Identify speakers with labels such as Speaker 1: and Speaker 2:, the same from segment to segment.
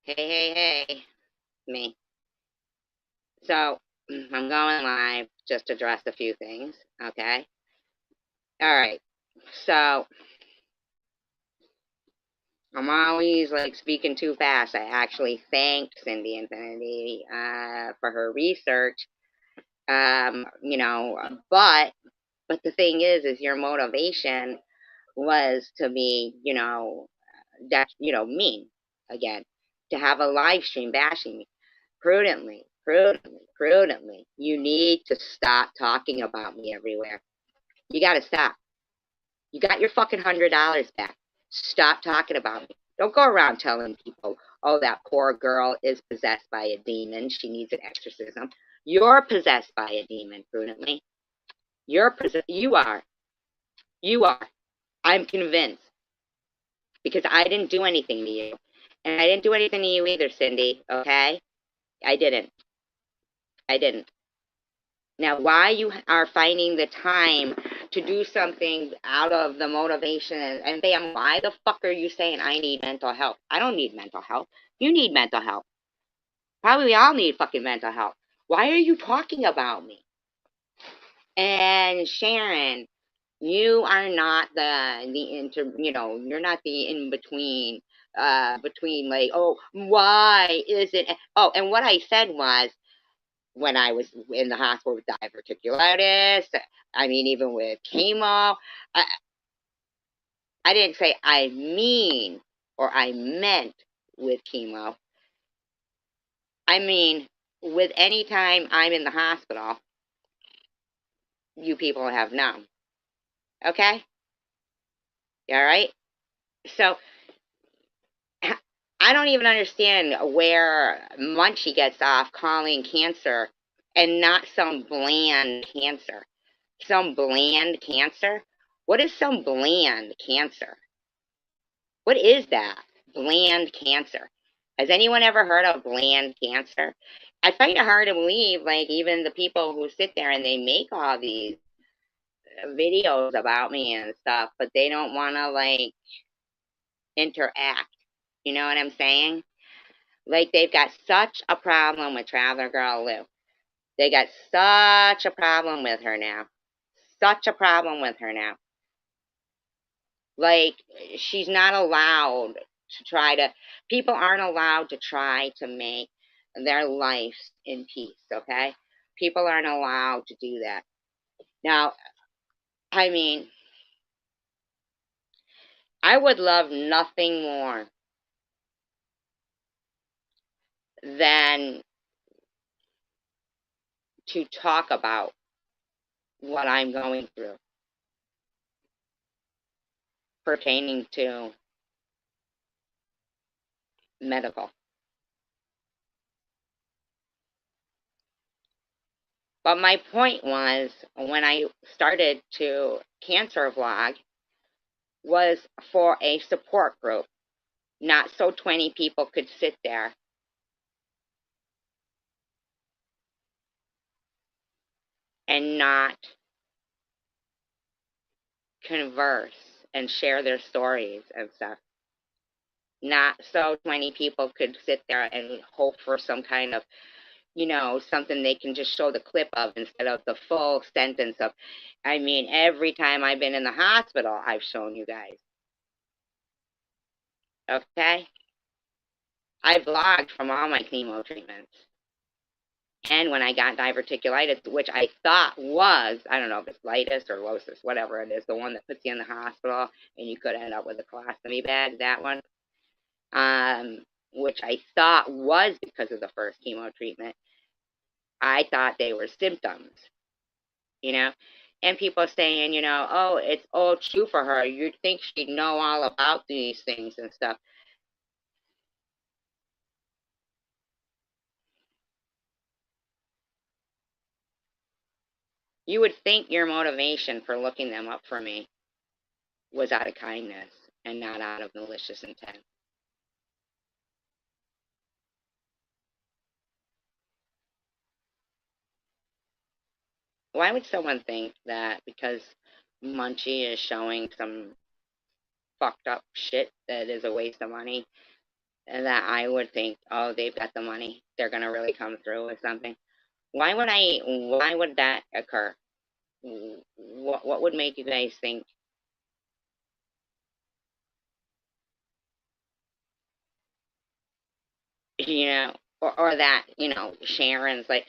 Speaker 1: Hey, me. So, I'm going live just to address a few things, okay? All right. So, I'm always like speaking too fast. I actually thanked Cindy Infinity for her research. But the thing is your motivation was to be, mean again, to have a live stream bashing me. Prudently. You need to stop talking about me everywhere. You got to stop. You got your fucking $100 back. Stop talking about me. Don't go around telling people, oh, that poor girl is possessed by a demon. She needs an exorcism. You're possessed by a demon, prudently. You are. You are. I'm convinced because I didn't do anything to you. And I didn't do anything to you either, Cindy, okay? I didn't. I didn't. Now, why you are finding the time to do something out of the motivation and bam, why the fuck are you saying I need mental health? I don't need mental health. You need mental health. Probably we all need fucking mental health. Why are you talking about me? And Sharon, you are not you're not the in between between like, oh, why is it? Oh, and what I said was, when I was in the hospital with diverticulitis, I mean, even with chemo, I didn't say I mean or I meant with chemo. I mean, with any time I'm in the hospital, you people have known. Okay? All right? So, I don't even understand where Munchie gets off calling cancer and not some bland cancer. Some bland cancer? What is some bland cancer? What is that? Bland cancer. Has anyone ever heard of bland cancer? I find it hard to believe, like, even the people who sit there and they make all these videos about me and stuff, but they don't want to, like, interact. You know what I'm saying? Like, they've got such a problem with Traveler Girl Lou. They got such a problem with her now. Such a problem with her now. Like, she's not allowed to try to, people aren't allowed to try to make their life in peace, okay? People aren't allowed to do that. Now, I mean, I would love nothing more than to talk about what I'm going through pertaining to medical. But my point was, when I started to cancer vlog, was for a support group, not so 20 people could sit there and not converse and share their stories and stuff. Not so 20 people could sit there and hope for some kind of, something they can just show the clip of instead of the full sentence of, I mean, every time I've been in the hospital, I've shown you guys. Okay? I vlogged from all my chemo treatments. And when I got diverticulitis, which I thought was, I don't know if it's litis or losis, whatever it is, the one that puts you in the hospital and you could end up with a colostomy bag, that one, which I thought was because of the first chemo treatment. I thought they were symptoms, you know? And people saying, oh, it's all true for her. You'd think she'd know all about these things and stuff. You would think your motivation for looking them up for me was out of kindness and not out of malicious intent. Why would someone think that because Munchie is showing some fucked up shit that is a waste of money, that I would think, oh, they've got the money. They're going to really come through with something. Why would that occur? What would make you guys think, you know, or that, Sharon's like,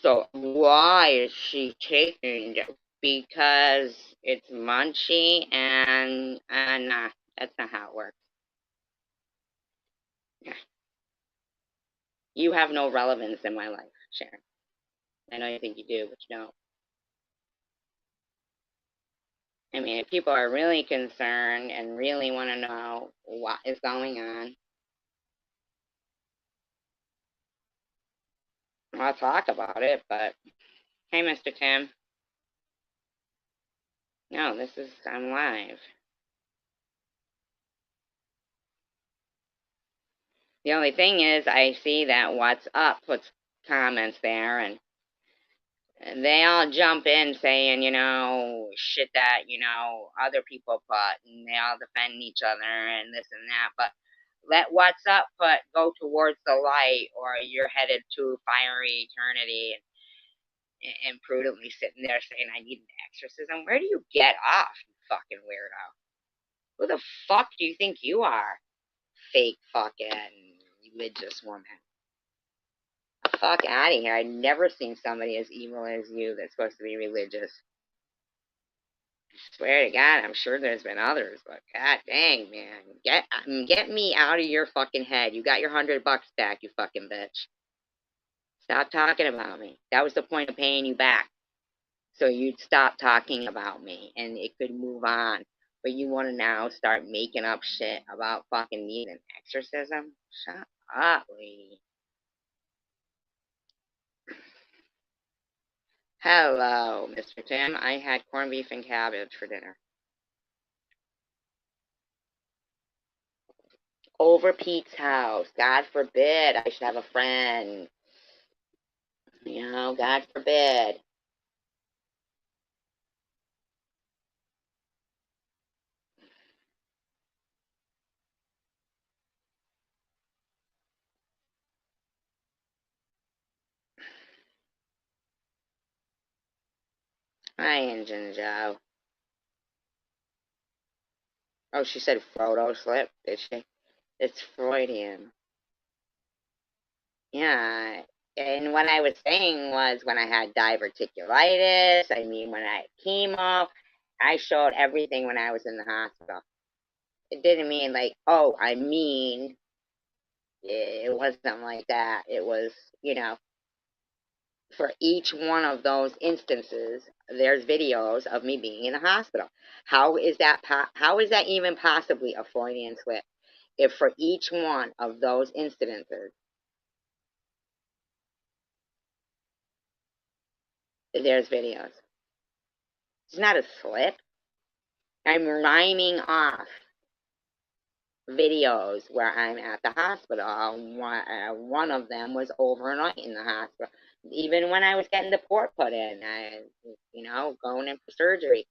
Speaker 1: so why is she taking it? Because it's Munchie and nah, that's not how it works. Yeah. You have no relevance in my life, Sharon. I know you think you do, but you don't. I mean, if people are really concerned and really want to know what is going on, I'll talk about it. But hey, Mr. Tim, no, I'm live. The only thing is, I see that What's Up puts comments there, and they all jump in saying, shit that, other people put, and they all defend each other and this and that. But let What's Up put go towards the light, or you're headed to fiery eternity, and prudently sitting there saying, I need an exorcism. Where do you get off, you fucking weirdo? Who the fuck do you think you are? Fake fucking religious woman. Fuck out of here. I've never seen somebody as evil as you that's supposed to be religious. I swear to God, I'm sure there's been others, but god dang, man. Get me out of your fucking head. You got your $100 back, you fucking bitch. Stop talking about me. That was the point of paying you back. So you'd stop talking about me and it could move on. But you want to now start making up shit about fucking needing an exorcism? Shut up, lady. Hello, Mr. Tim. I had corned beef and cabbage for dinner. Over Pete's house. God forbid I should have a friend. God forbid. Hi, Injun Joe. Oh, she said Frodo slip, did she? It's Freudian. Yeah. And what I was saying was when I had diverticulitis, when I had chemo, I showed everything when I was in the hospital. It didn't mean like, oh, it wasn't like that. It was, for each one of those instances, there's videos of me being in the hospital. How is that even possibly a Freudian slip? If for each one of those incidences, there's videos. It's not a slip. I'm rhyming off videos where I'm at the hospital. One of them was overnight in the hospital. Even when I was getting the port put in, going in for surgery,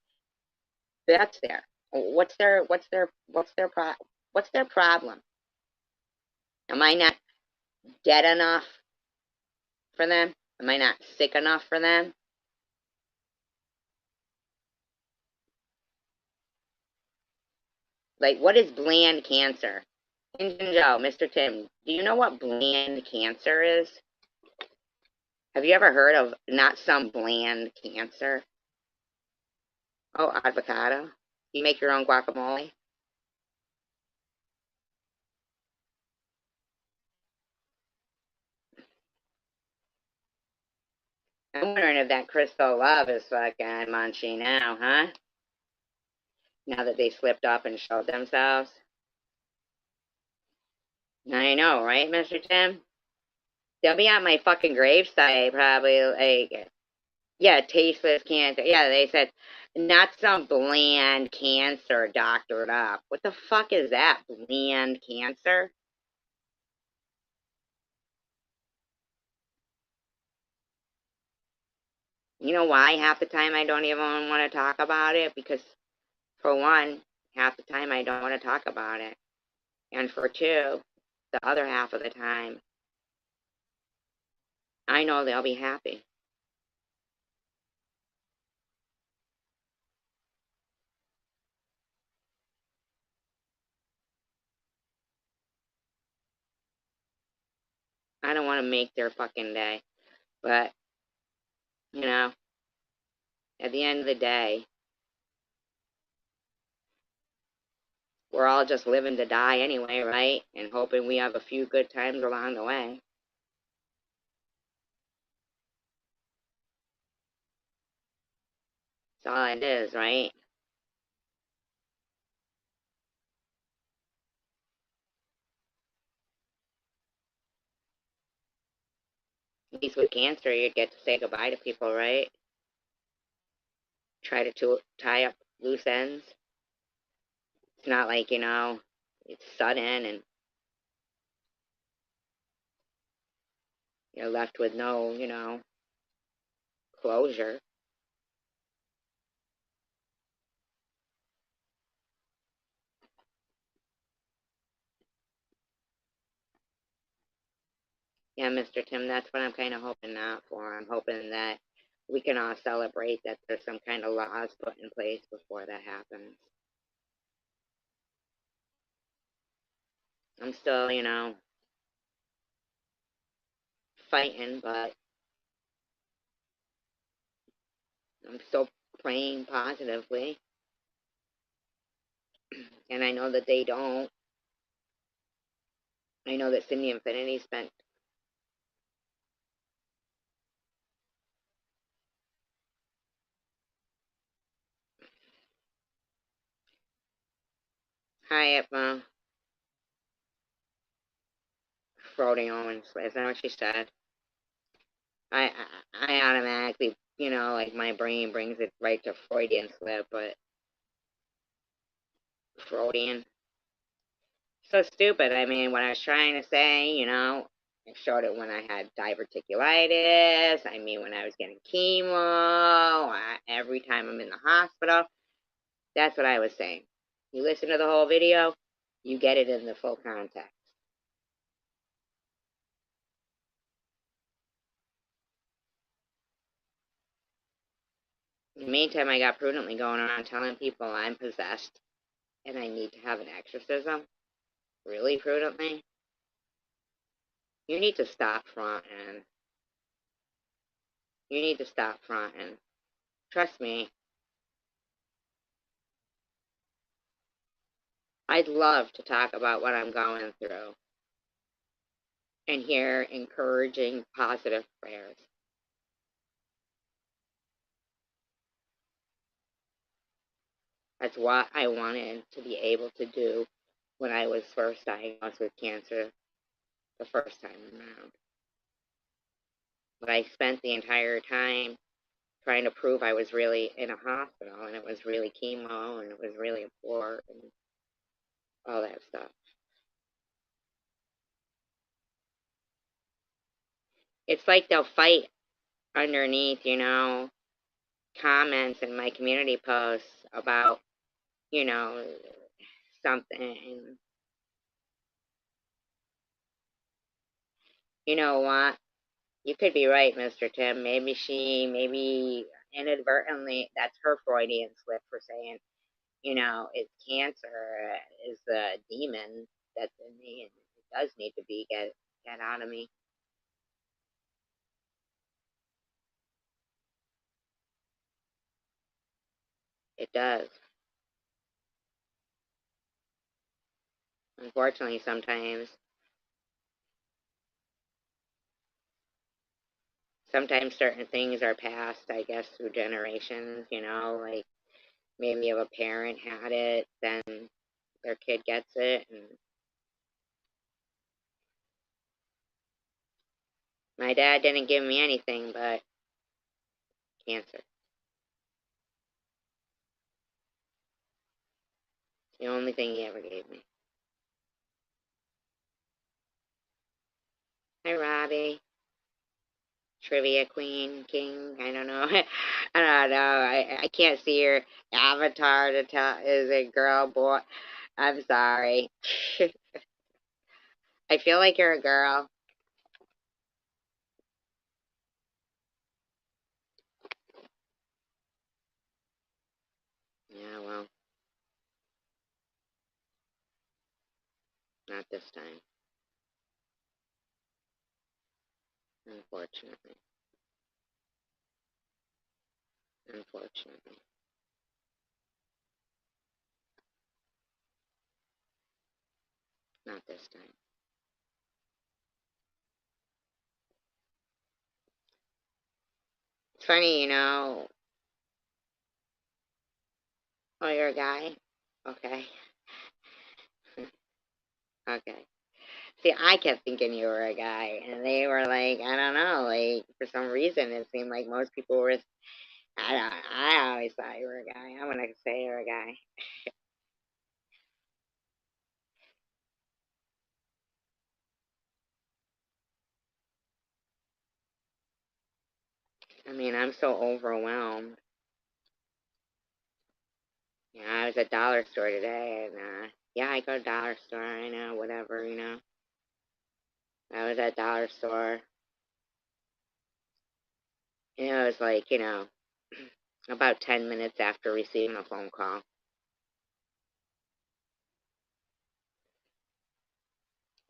Speaker 1: that's there. What's their problem? Am I not dead enough for them? Am I not sick enough for them? Like, what is bland cancer? Injun Joe, Mr. Tim, do you know what bland cancer is? Have you ever heard of not some bland cancer? Oh, avocado. You make your own guacamole? I'm wondering if that Crystal Love is fucking munchy now, huh? Now that they slipped up and showed themselves. I know, right, Mr. Tim? They'll be on my fucking gravesite, probably, like, yeah, tasteless cancer. Yeah, they said, not some bland cancer doctored up. What the fuck is that, bland cancer? You know why half the time I don't even want to talk about it? Because, for one, half the time I don't want to talk about it. And for two, the other half of the time, I know they'll be happy. I don't want to make their fucking day. But, you know, at the end of the day, we're all just living to die anyway, right? And hoping we have a few good times along the way. That's all it is, right? At least with cancer, you get to say goodbye to people, right? Try to tie up loose ends. It's not like, it's sudden and you're left with no, closure. Yeah, Mr. Tim, that's what I'm kind of hoping not for. I'm hoping that we can all celebrate that there's some kind of laws put in place before that happens. I'm still, fighting, but I'm still praying positively. And I know that they don't. I know that Cindy Infinity spent. Hi, Emma. Frody Owens. Is that what she said? I automatically, like my brain brings it right to Freudian slip, but Freudian. So stupid. I mean, what I was trying to say, I showed it when I had diverticulitis. I mean, when I was getting chemo, every time I'm in the hospital. That's what I was saying. You listen to the whole video, you get it in the full context. In the meantime, I got prudently going around telling people I'm possessed and I need to have an exorcism. Really prudently. You need to stop fronting. You need to stop fronting. Trust me, I'd love to talk about what I'm going through and hear encouraging, positive prayers. That's what I wanted to be able to do when I was first diagnosed with cancer the first time around. But I spent the entire time trying to prove I was really in a hospital and it was really chemo and it was really important and all that stuff. It's like they'll fight underneath, comments in my community posts about, you know, something. You know what? You could be right, Mr. Tim. Maybe inadvertently, that's her Freudian slip for saying, it's cancer, is the demon that's in me, and it does need to be get out of me. It does. Unfortunately, sometimes certain things are passed, I guess, through generations, like maybe if a parent had it, then their kid gets it. And my dad didn't give me anything but cancer. The only thing he ever gave me. Hi, Robbie. Trivia Queen, King. I don't know. I don't know. I can't see your avatar to tell is it girl, boy. I'm sorry. I feel like you're a girl. Yeah, well, not this time. Unfortunately. Unfortunately. Not this time. It's funny, Oh, you're a guy? Okay. Okay. See, I kept thinking you were a guy, and they were like, I don't know, like, for some reason, it seemed like most people were, I always thought you were a guy. I'm gonna say you're a guy. I mean, I'm so overwhelmed. Yeah, I was at dollar store today, and, yeah, I go to dollar store, I know, whatever. I was at dollar store, and it was like, about 10 minutes after receiving a phone call.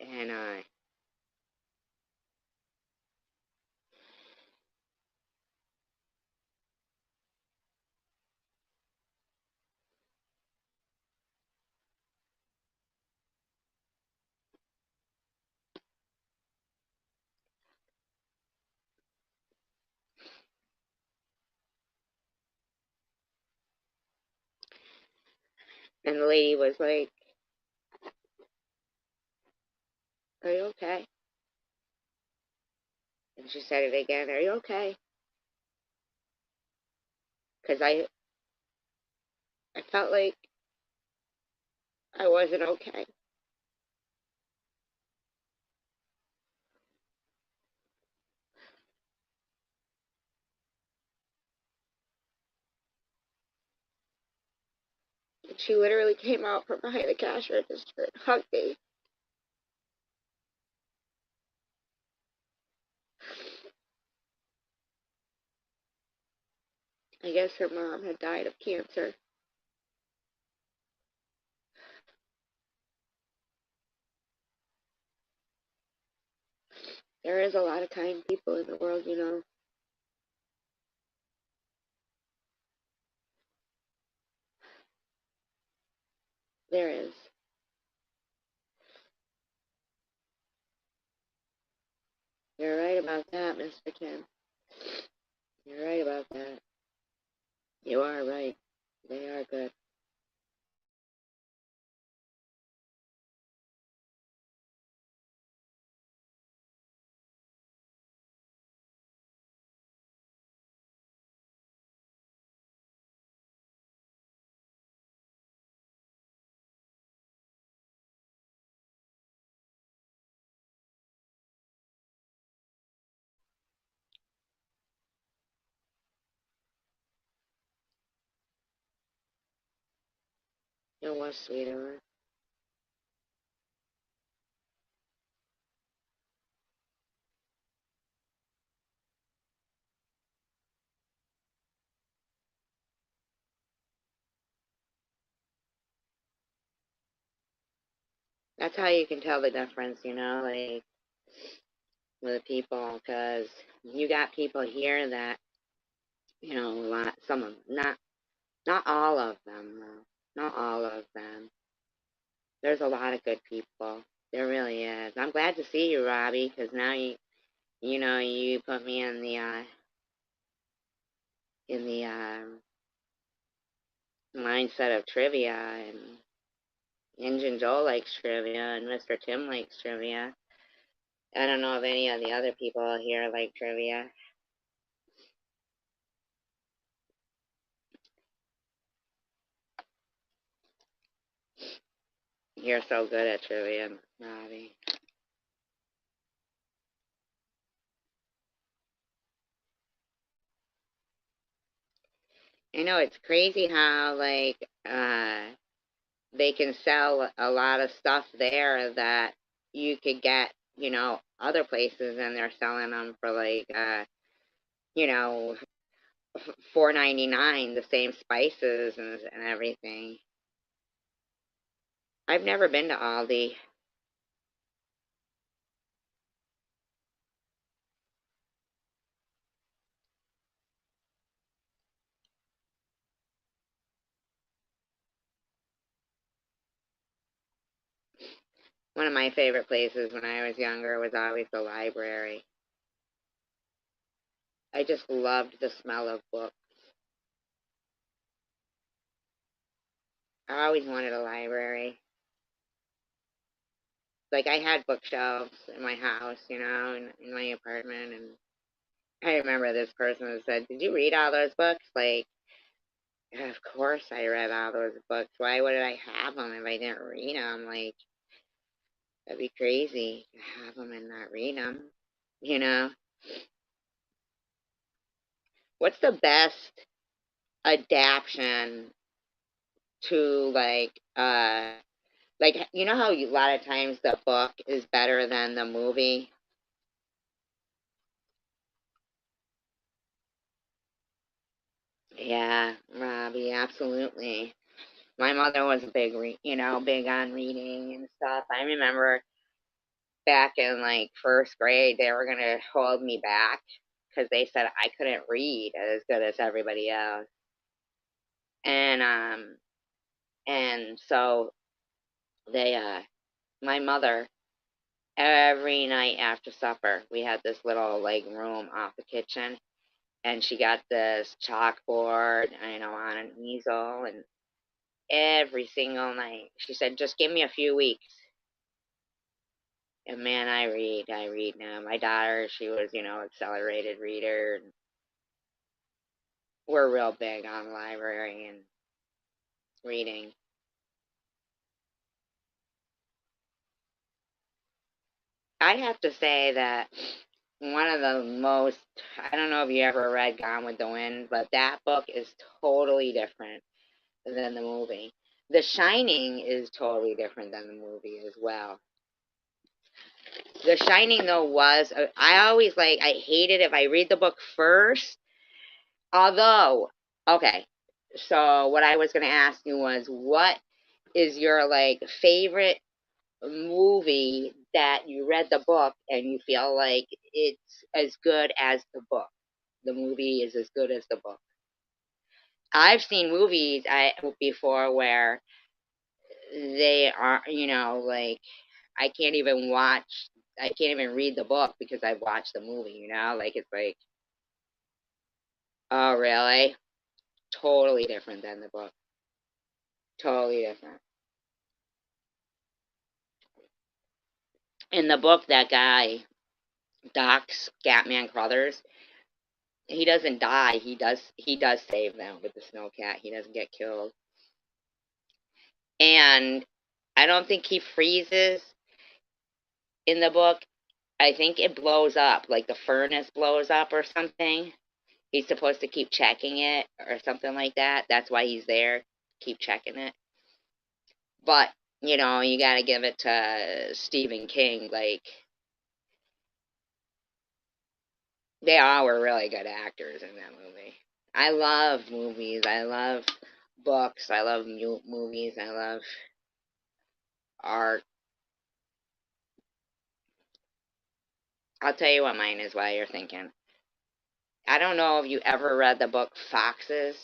Speaker 1: And, the lady was like, are you okay? And she said it again, are you okay? Because I felt like I wasn't okay. And she literally came out from behind the cash register and hugged me. I guess her mom had died of cancer. There is a lot of kind people in the world. There is. You're right about that, Mr. Kim. You're right about that. You are right. They are good. It was, sweetheart. That's how you can tell the difference, like, with people, because you got people here that, a lot, some of them, not all of them, though. Not all of them. There's a lot of good people. There really is. I'm glad to see you, Robbie, because now you put me in the mindset of trivia, and Injun Joe likes trivia, and Mr. Tim likes trivia. I don't know if any of the other people here like trivia. You're so good at trivia, Robbie. I know it's crazy how like they can sell a lot of stuff there that you could get, other places and they're selling them for like, you know, $4.99, the same spices and everything. I've never been to Aldi. One of my favorite places when I was younger was always the library. I just loved the smell of books. I always wanted a library. Like I had bookshelves in my house, in my apartment, and I remember this person that said, "Did you read all those books?" Like, of course I read all those books. Why would I have them if I didn't read them? Like, that'd be crazy to have them and not read them. You know, what's the best adaptation to like how a lot of times the book is better than the movie? Yeah, Robbie, absolutely. My mother was big on reading and stuff. I remember back in like first grade, they were gonna hold me back because they said I couldn't read as good as everybody else. And so they my mother, every night after supper, we had this little like room off the kitchen, and she got this chalkboard, on an easel, and every single night she said, "Just give me a few weeks." And man, I read now. My daughter, she was, accelerated reader. And we're real big on library and reading. I have to say that one of the most, I don't know if you ever read Gone with the Wind, but that book is totally different than the movie. The Shining is totally different than the movie as well. The Shining, though, I always I hate it if I read the book first. Although, okay, so what I was going to ask you was, what is your favorite movie that you read the book and you feel like it's as good as the book? The movie is as good as the book. I've seen movies before where they are, I can't even watch, I can't even read the book because I've watched the movie, it's like, oh, really? Totally different than the book. Totally different. In the book, that guy, Doc Scatman Crothers, he doesn't die. He does save them with the snowcat. He doesn't get killed. And I don't think he freezes in the book. I think it blows up, like the furnace blows up or something. He's supposed to keep checking it or something like that. That's why he's there. Keep checking it. But, you got to give it to Stephen King. Like, they all were really good actors in that movie. I love movies. I love books. I love movies. I love art. I'll tell you what mine is while you're thinking. I don't know if you ever read the book Foxes,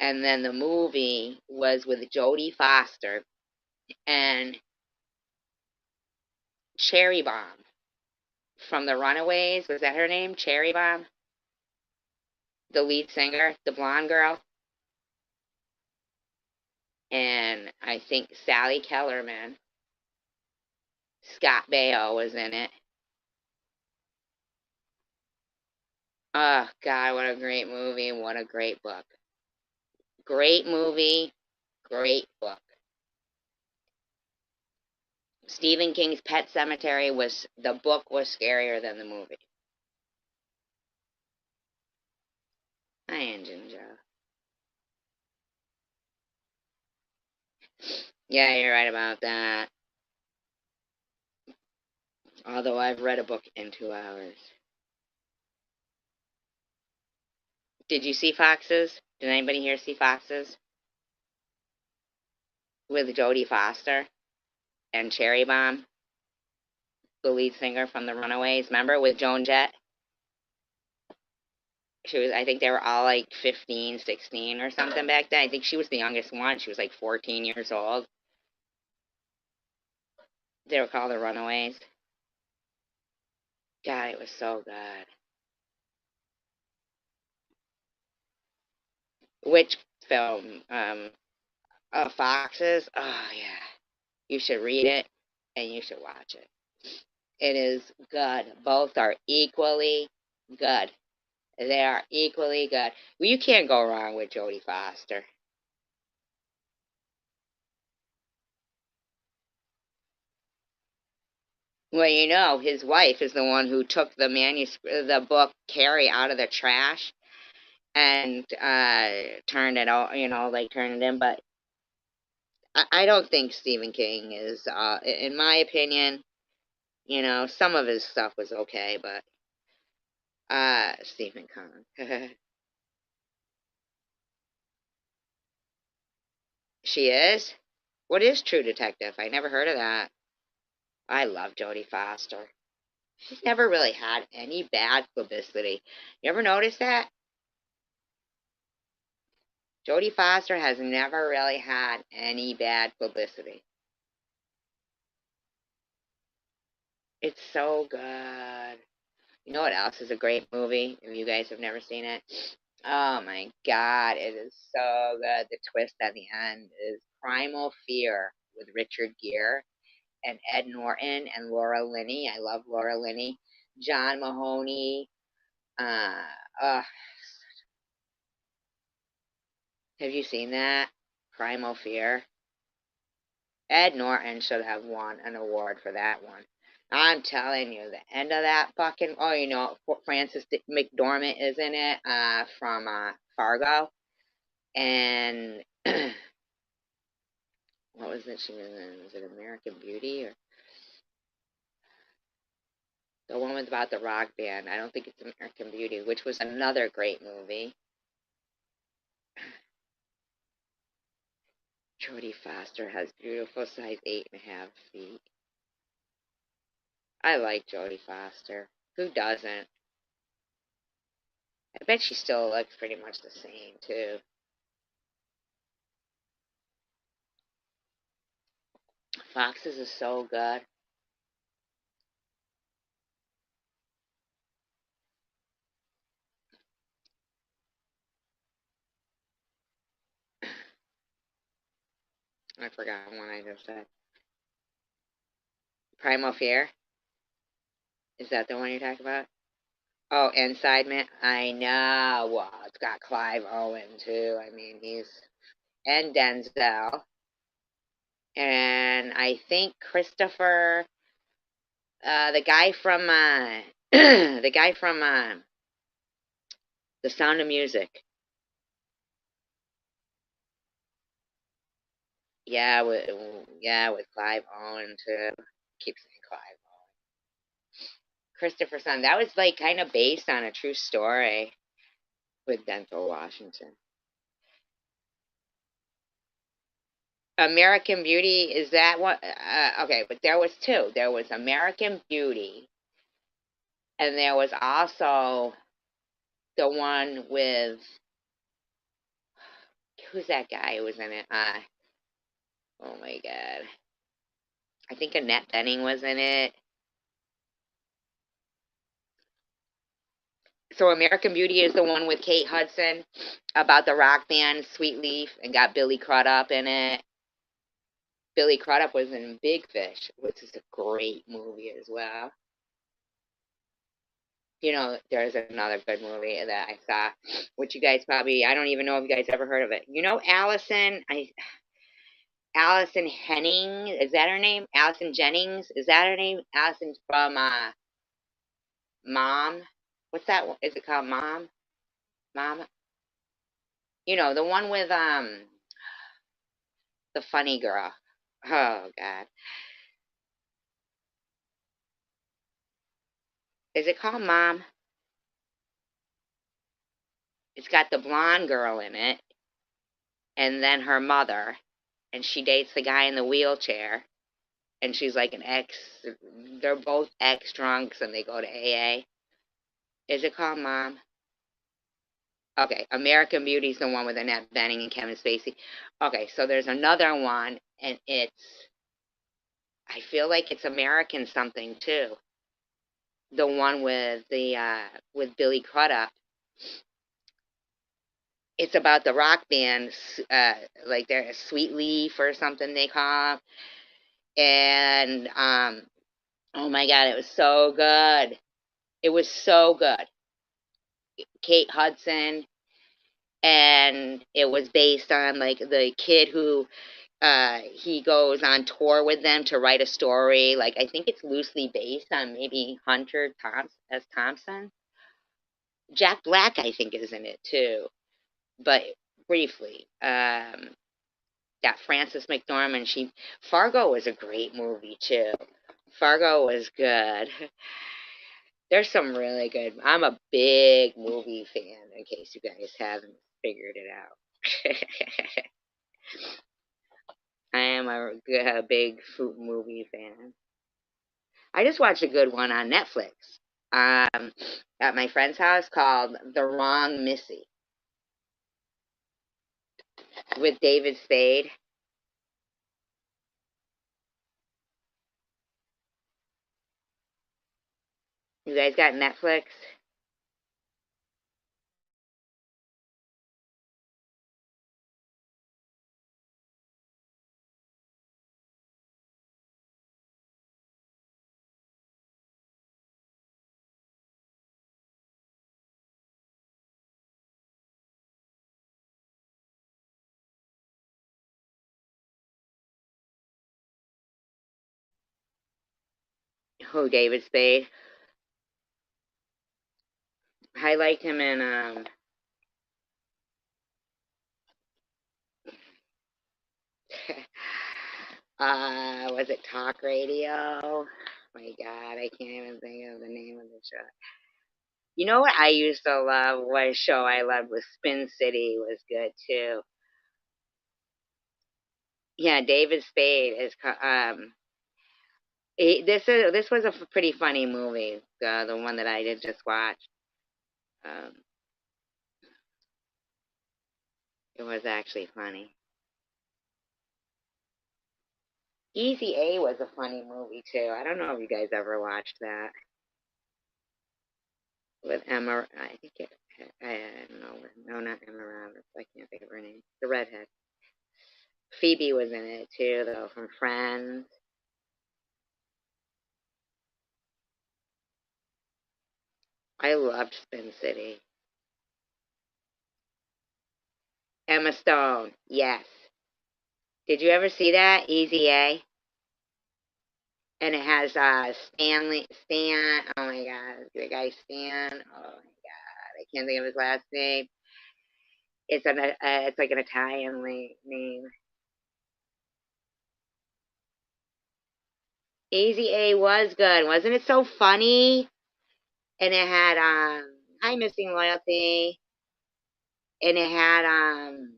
Speaker 1: and then the movie was with Jodie Foster and Cherry Bomb from The Runaways. Was that her name? Cherry Bomb? The lead singer, the blonde girl. And I think Sally Kellerman, Scott Baio was in it. Oh, God, what a great movie. What a great book. Great movie, great book. Stephen King's Pet Cemetery the book was scarier than the movie. Hi, Engine Joe. Yeah, you're right about that. Although I've read a book in 2 hours. Did you see Foxes? Did anybody here see Foxes? With Jodie Foster and Cherry Bomb, the lead singer from the Runaways. Remember with Joan Jett? She was, I think they were all like 15, 16 or something back then. I think she was the youngest one. She was like 14 years old. They were called the Runaways. God, it was so good. Which film? Foxes? Oh, yeah. You should read it and you should watch it. It is good. Both are equally good. They are equally good. Well, you can't go wrong with Jodie Foster. Well, you know, his wife is the one who took the manuscript, the book Carrie, out of the trash and turned it out, like turned it in. But I don't think Stephen King is, in my opinion, some of his stuff was okay, but Stephen King. She is? What is True Detective? I never heard of that. I love Jodie Foster. She's never really had any bad publicity. You ever notice that? Jodie Foster has never really had any bad publicity. It's so good. You know what else is a great movie? If you guys have never seen it, oh my god, it is so good. The twist at the end is Primal Fear with Richard Gere and Ed Norton and Laura Linney. I love Laura Linney. John Mahoney. Uh, uh, have you seen that? Primal Fear. Ed Norton should have won an award for that one. I'm telling you, the end of that fucking. Oh, Frances McDormand is in it from Fargo. And what was it she was in? Was it American Beauty or the one with about the rock band? I don't think it's American Beauty, which was another great movie. Jodie Foster has beautiful size 8.5 feet. I like Jodie Foster. Who doesn't? I bet she still looks pretty much the same too. Foxes is so good. I forgot one I just said. Primal Fear. Is that the one you're talking about? Oh, Inside Man. I know. Well, it's got Clive Owen too. I mean, he's and Denzel, and I think Christopher, the guy from the guy from The Sound of Music. Yeah, with Clive Owen too. Keep saying Clive Owen. Christopher Son. That was like kind of based on a true story with Denzel Washington. American Beauty, is that what? Okay, but there was two. There was American Beauty, and there was also the one with who's that guy who was in it? Oh my god, I think Annette Bening was in it. So American Beauty is the one with Kate Hudson about the rock band Sweet Leaf and got Billy Crudup in it. Billy Crudup was in Big Fish, which is a great movie as well. There's another good movie that I saw, which you guys probably, I don't even know if you guys ever heard of it. Allison Henning, is that her name? Allison Jennings, is that her name? Allison from Mom. What's that? Is it called Mom? Mom? The one with the funny girl. Oh God. Is it called Mom? It's got the blonde girl in it, and then her mother, and she dates the guy in the wheelchair, and she's like an ex. They're both ex drunks, and they go to AA. Is it called Mom? Okay, American Beauty's the one with Annette Bening and Kevin Spacey. Okay, so there's another one, and I feel like it's American something too. The one with Billy Crudup. It's about the rock band, like they're Sweet Leaf or something they call 'em. And oh my God, it was so good. It was so good. Kate Hudson, and it was based on like the kid who he goes on tour with them to write a story. Like I think it's loosely based on maybe Hunter S. Thompson. Jack Black, I think, is in it too. But briefly, got Frances McDormand. Fargo was a great movie too. Fargo was good. There's some really good. I'm a big movie fan. In case you guys haven't figured it out, I am a big food movie fan. I just watched a good one on Netflix. Um, at my friend's house called The Wrong Missy with David Spade. You guys got Netflix? Who, David Spade? I liked him in was it Talk Radio? Oh my God, I can't even think of the name of the show. You know what I used to love? What a show I loved was Spin City was good too. Yeah, David Spade is. This was a pretty funny movie. The one that I did just watch. Um, it was actually funny. Easy A was a funny movie too. I don't know if you guys ever watched that with Emma. I think it. I don't know. No, not Emma Roberts. I can't think of her name. The redhead. Phoebe was in it too, though, from Friends. I loved Spin City. Emma Stone. Yes. Did you ever see that? Easy A. And it has Stan. Oh my God, the guy Stan. Oh my God, I can't think of his last name. It's like an Italian name. Easy A was good, wasn't it? So funny, and it had Hi Missing Loyalty, and it had and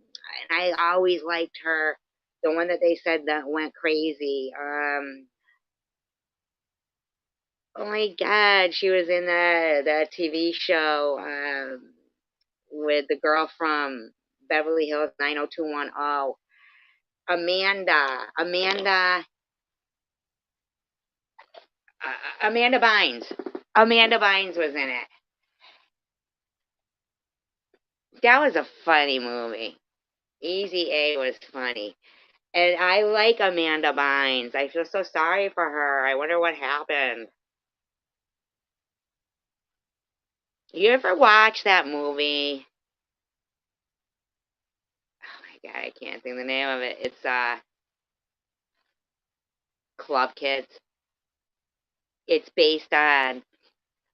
Speaker 1: I always liked her, the one that they said that went crazy. Oh my God, she was in the TV show with the girl from Beverly Hills 90210. Amanda Bynes. Amanda Bynes was in it. That was a funny movie. Easy A was funny. And I like Amanda Bynes. I feel so sorry for her. I wonder what happened. You ever watch that movie? Oh my God, I can't think of the name of it. It's Club Kids. It's based on,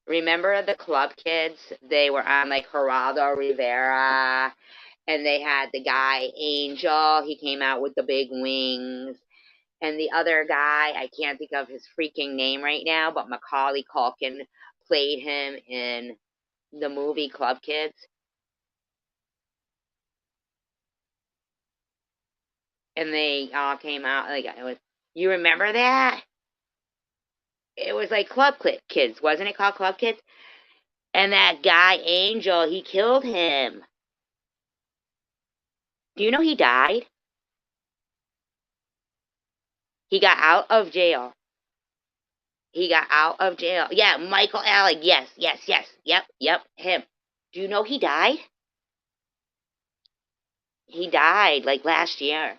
Speaker 1: remember the Club Kids? They were on like Geraldo Rivera, and they had the guy Angel. He came out with the big wings, and the other guy, I can't think of his freaking name right now, but Macaulay Culkin played him in the movie Club Kids. And they all came out, like, it was, you remember that? It was like Club Kids, wasn't it called Club Kids? And that guy, Angel, he killed him. Do you know he died? He got out of jail. He got out of jail. Yeah, Michael Alec. Yes, yes, yes. Yep, him. Do you know he died? He died, like, last year.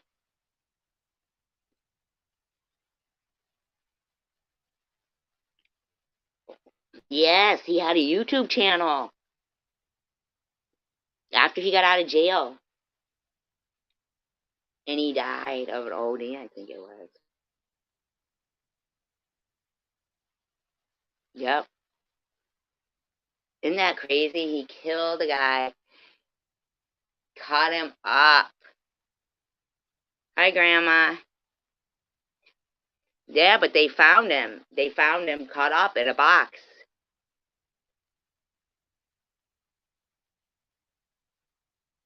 Speaker 1: Yes, he had a YouTube channel after he got out of jail. And he died of an OD, I think it was. Yep. Isn't that crazy? He killed a guy, cut him up. Hi, Grandma. Yeah, but they found him. They found him cut up in a box.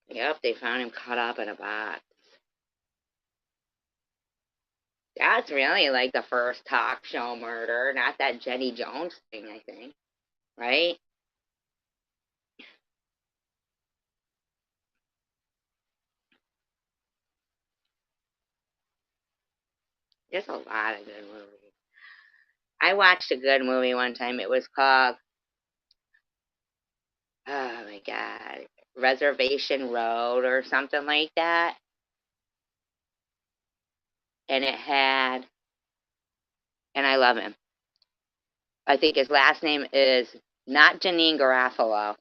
Speaker 1: Yep, they found him cut up in a box. That's really like the first talk show murder, not that Jenny Jones thing, I think. Right? There's a lot of good movies. I watched a good movie one time. It was called, oh my God, Reservation Road or something like that. And it had, and I love him. I think his last name is not Janine Garofalo,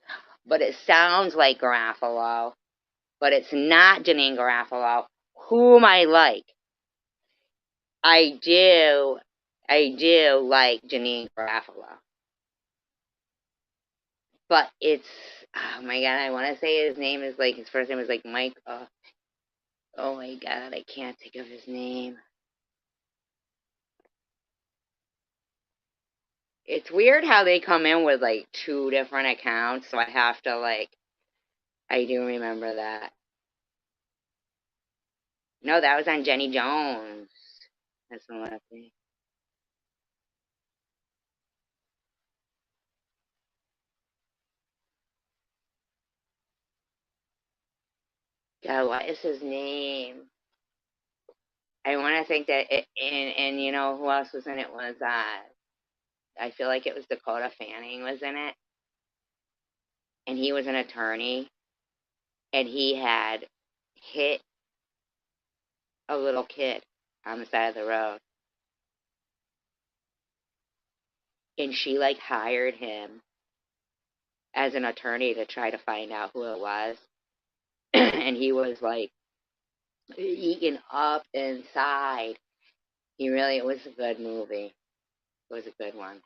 Speaker 1: but it sounds like Garofalo, but it's not Janine Garofalo, whom I like. I do like Janine Garofalo. But it's, oh my God, I want to say his name is like, his first name is like Mike. Oh my God, I can't think of his name. It's weird how they come in with like two different accounts, so I have to like, I do remember that. No, that was on Jenny Jones. That's the last thing. God, what is his name? I want to think that it, and you know who else was in it was I feel like it was Dakota Fanning was in it, and he was an attorney, and he had hit a little kid on the side of the road, and she like hired him as an attorney to try to find out who it was, and he was like eaten up inside. It was a good movie. It was a good one.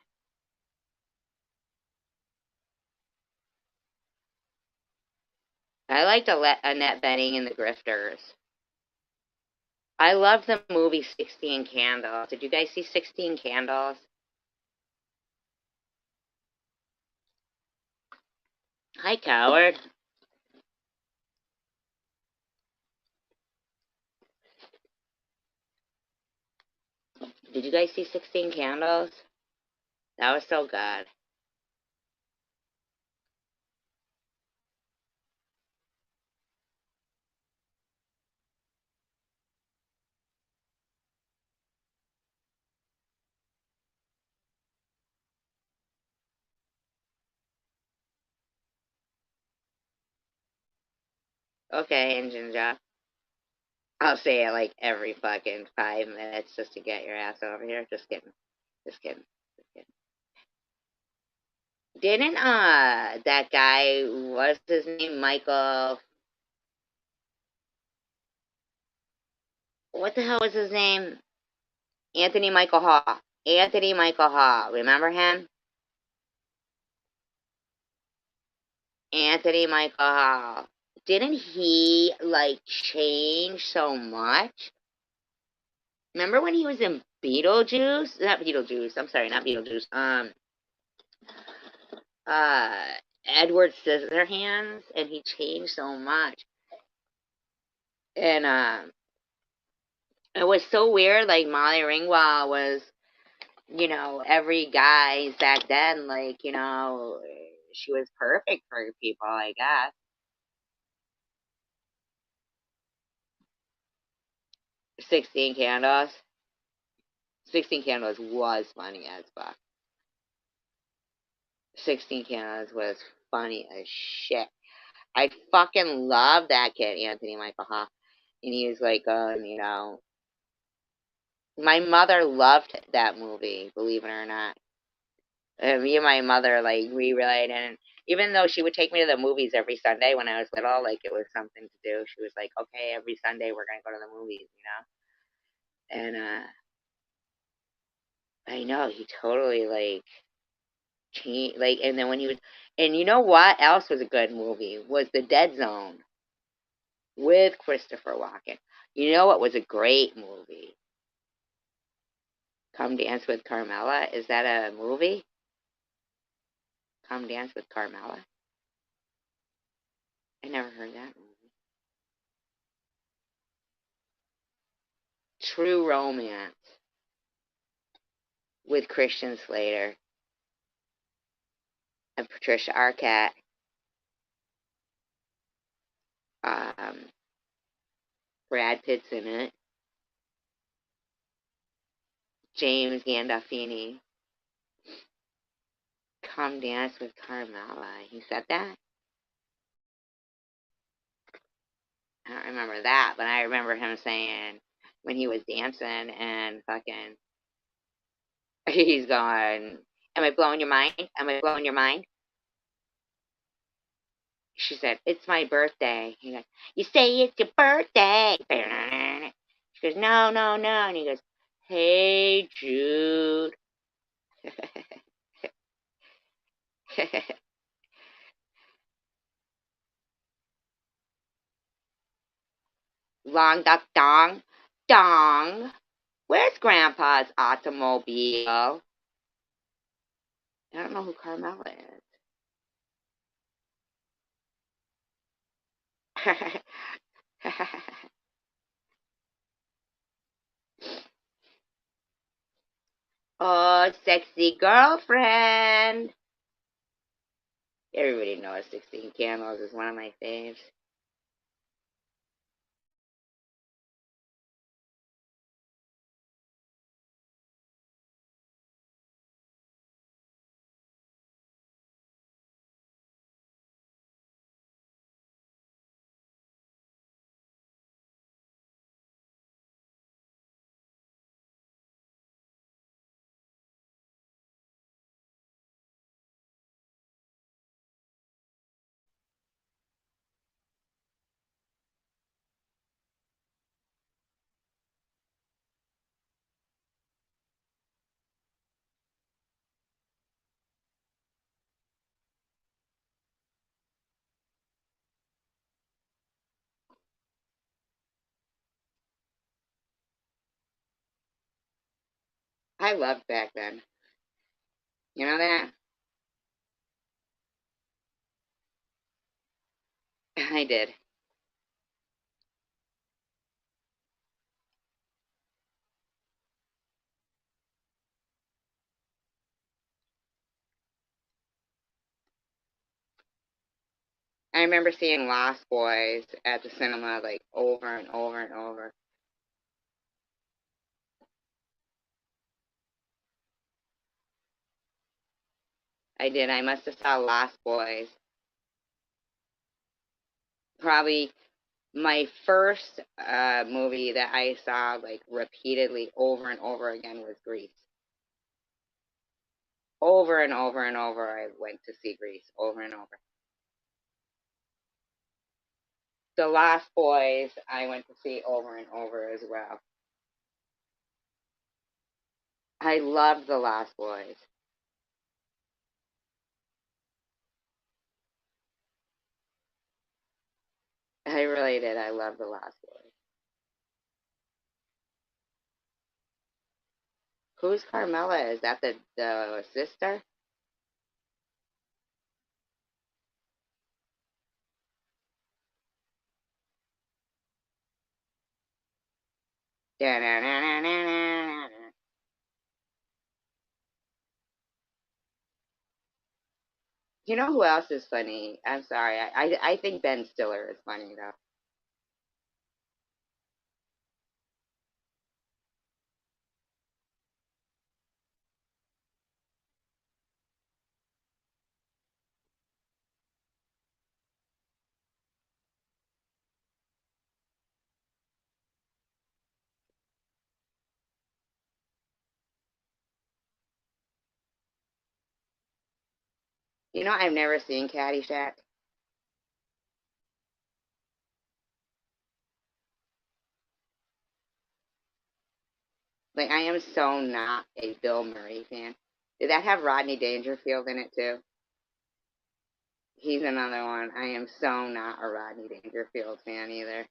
Speaker 1: I liked Annette Bening and the Grifters. I love the movie 16 Candles. Did you guys see 16 Candles? Hi, coward. Did you guys see 16 Candles? That was so good. Okay, Engine Job. I'll say it like every fucking 5 minutes just to get your ass over here. Just kidding. Just kidding. Just kidding. Didn't that guy, what's his name? Michael, what the hell was his name? Anthony Michael Hall. Anthony Michael Hall. Remember him? Anthony Michael Hall. Didn't he like change so much? Remember when he was in Beetlejuice? Not Beetlejuice. I'm sorry, not Beetlejuice. uh, Edward Scissorhands, and he changed so much. And it was so weird. Like Molly Ringwald was, every guy back then. Like, she was perfect for people, I guess. 16 Candles. 16 Candles was funny as fuck. 16 Candles was funny as shit. I fucking love that kid, Anthony Michael Hall. And he was like, my mother loved that movie, believe it or not. Me and my mother, like, we really didn't. Even though she would take me to the movies every Sunday when I was little, like, it was something to do. She was like, okay, every Sunday we're going to go to the movies, And, I know, he totally, like, changed, like, and then when he was, and you know what else was a good movie? Was The Dead Zone with Christopher Walken. You know what was a great movie? Come Dance with Carmela. Is that a movie? Come Dance with Carmela. I never heard that movie. True Romance with Christian Slater and Patricia Arquette. Um, Brad Pitt's in it. James Gandolfini. Come Dance with Carmela. He said that? I don't remember that, but I remember him saying when he was dancing and fucking, he's going, am I blowing your mind? Am I blowing your mind? She said, it's my birthday. He goes, you say it's your birthday. She goes, no, no, no. And he goes, hey, Jude. Long duck dong. Dong. Where's Grandpa's automobile? I don't know who Carmela is. Oh, sexy girlfriend. Everybody knows 16 Candles is one of my faves. I loved back then. You know that? I did. I remember seeing Lost Boys at the cinema like over and over and over. I did. I must have saw Lost Boys. Probably my first movie that I saw like repeatedly over and over again was Grease. Over and over and over, I went to see Grease over and over. The Lost Boys, I went to see over and over as well. I loved The Lost Boys. I really did. I loved The Lost Boys. Who's Carmela? Is that the sister? You know who else is funny? I'm sorry. I think Ben Stiller is funny though. You know, I've never seen Caddyshack. Like, I am so not a Bill Murray fan. Did that have Rodney Dangerfield in it too? He's another one. I am so not a Rodney Dangerfield fan either.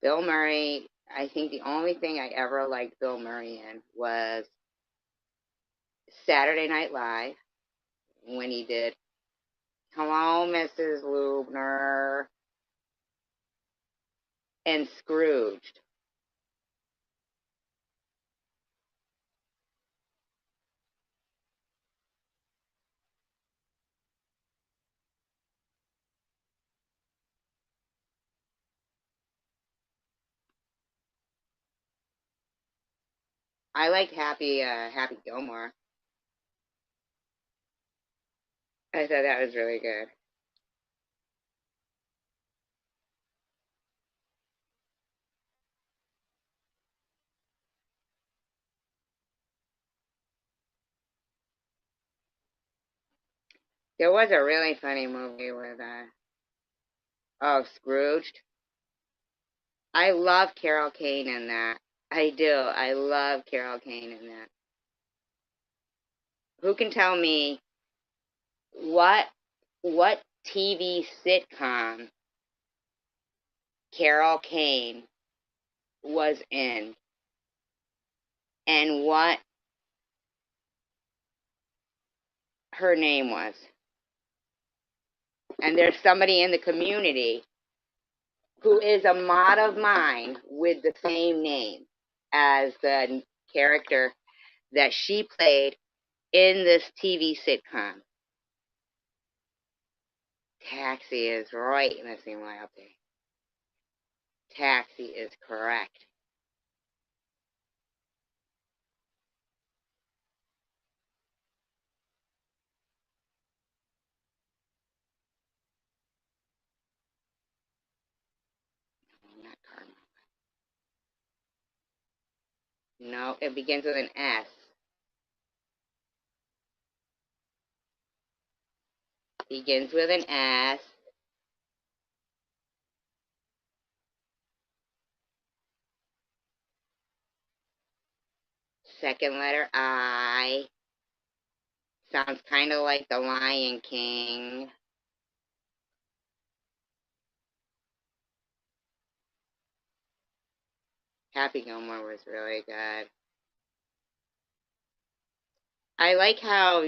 Speaker 1: Bill Murray, I think the only thing I ever liked Bill Murray in was Saturday Night Live when he did Hello, Mrs. Lubner, and Scrooged. I liked Happy Gilmore. I thought that was really good. There was a really funny movie with oh, Scrooged. I love Carol Kane in that. I do. I love Carol Kane in that. Who can tell me what what TV sitcom Carol Kane was in and what her name was? And there's somebody in the community who is a mod of mine with the same name as the character that she played in this TV sitcom. Taxi is right, Missy Loyalty. Taxi is correct. Not Karma. No, it begins with an S. Begins with an S. Second letter I. Sounds kind of like the Lion King. Happy Gilmore was really good. I like how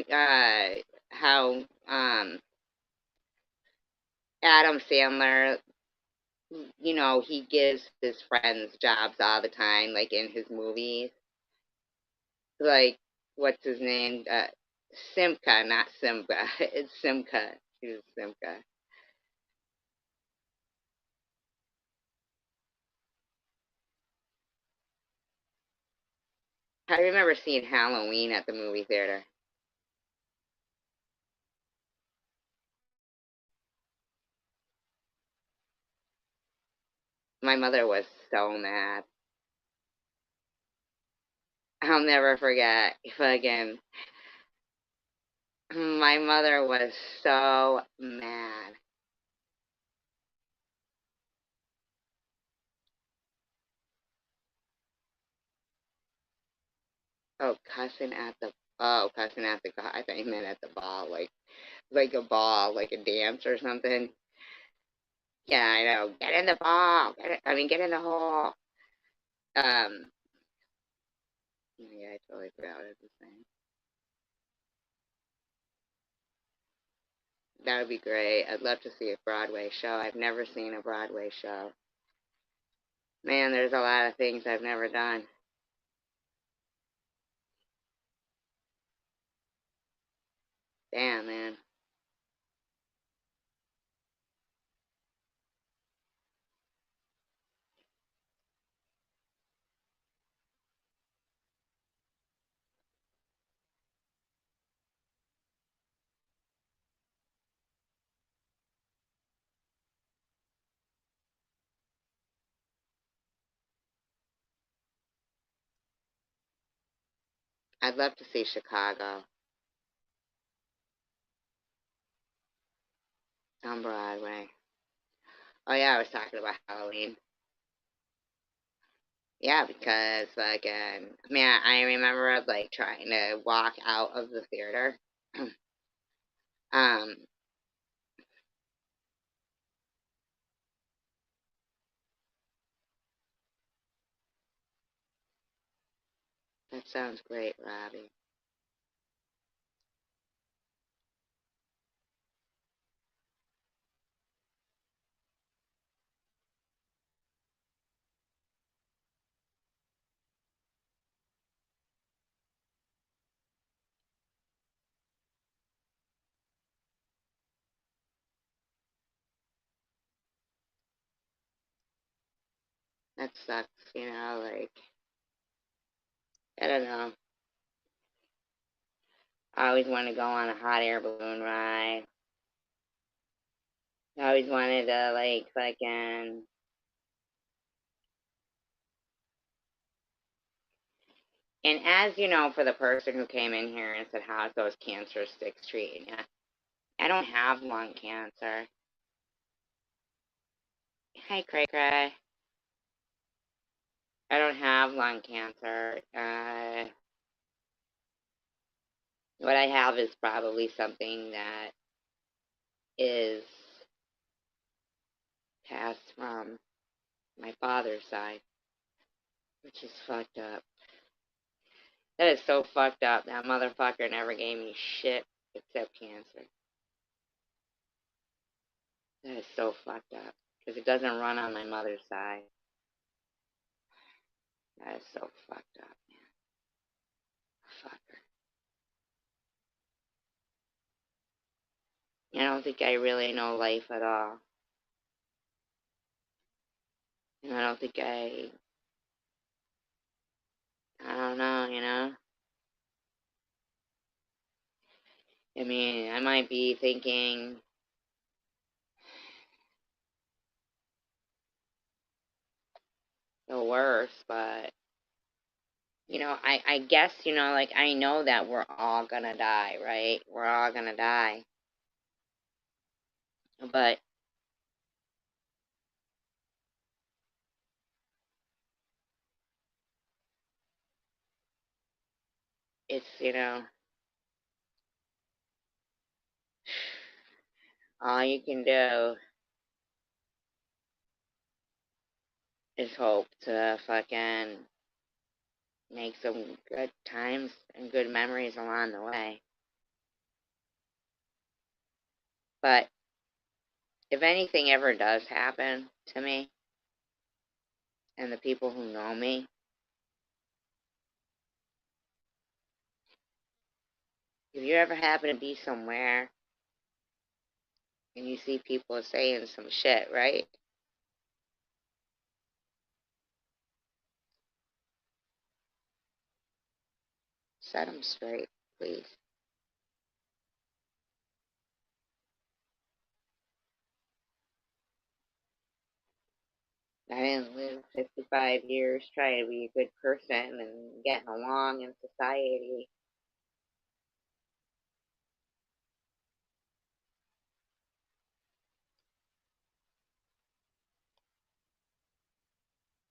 Speaker 1: Adam Sandler, you know, he gives his friends jobs all the time, like in his movies. Like, what's his name? Simca, not Simba. It's Simca. He's Simca. I remember seeing Halloween at the movie theater. My mother was so mad. I'll never forget. Fucking, my mother was so mad. Oh, cussing at the cussing at the I thought you meant at the ball, like a ball, like a dance or something. Yeah, I know. Get in the ball. Get in the hole. Um, yeah, I totally forgot what I was saying. That would be great. I'd love to see a Broadway show. I've never seen a Broadway show. Man, there's a lot of things I've never done. Damn, man. I'd love to see Chicago on Broadway. Oh yeah, I was talking about Halloween. Yeah, because man, I remember like trying to walk out of the theater. um, that sounds great, Robbie. That sucks, like I don't know. I always wanted to go on a hot air balloon ride. I always wanted to like fucking. And as you know, for the person who came in here and said, "How's those cancer sticks treating you?" I don't have lung cancer. Hi, Cray Cray. I don't have lung cancer. What I have is probably something that is passed from my father's side, which is fucked up. That is so fucked up. That motherfucker never gave me shit except cancer. That is so fucked up. Because it doesn't run on my mother's side. That is so fucked up, man. Fucker. I don't think I really know life at all. And I don't think I don't know. I mean, I might be thinking the worst, but, I guess, like, I know that we're all gonna die, right? We're all gonna die. But it's, all you can do is hope to fucking make some good times and good memories along the way. But if anything ever does happen to me and the people who know me, if you ever happen to be somewhere and you see people saying some shit, right? Set them straight, please. I didn't live 55 years trying to be a good person and getting along in society.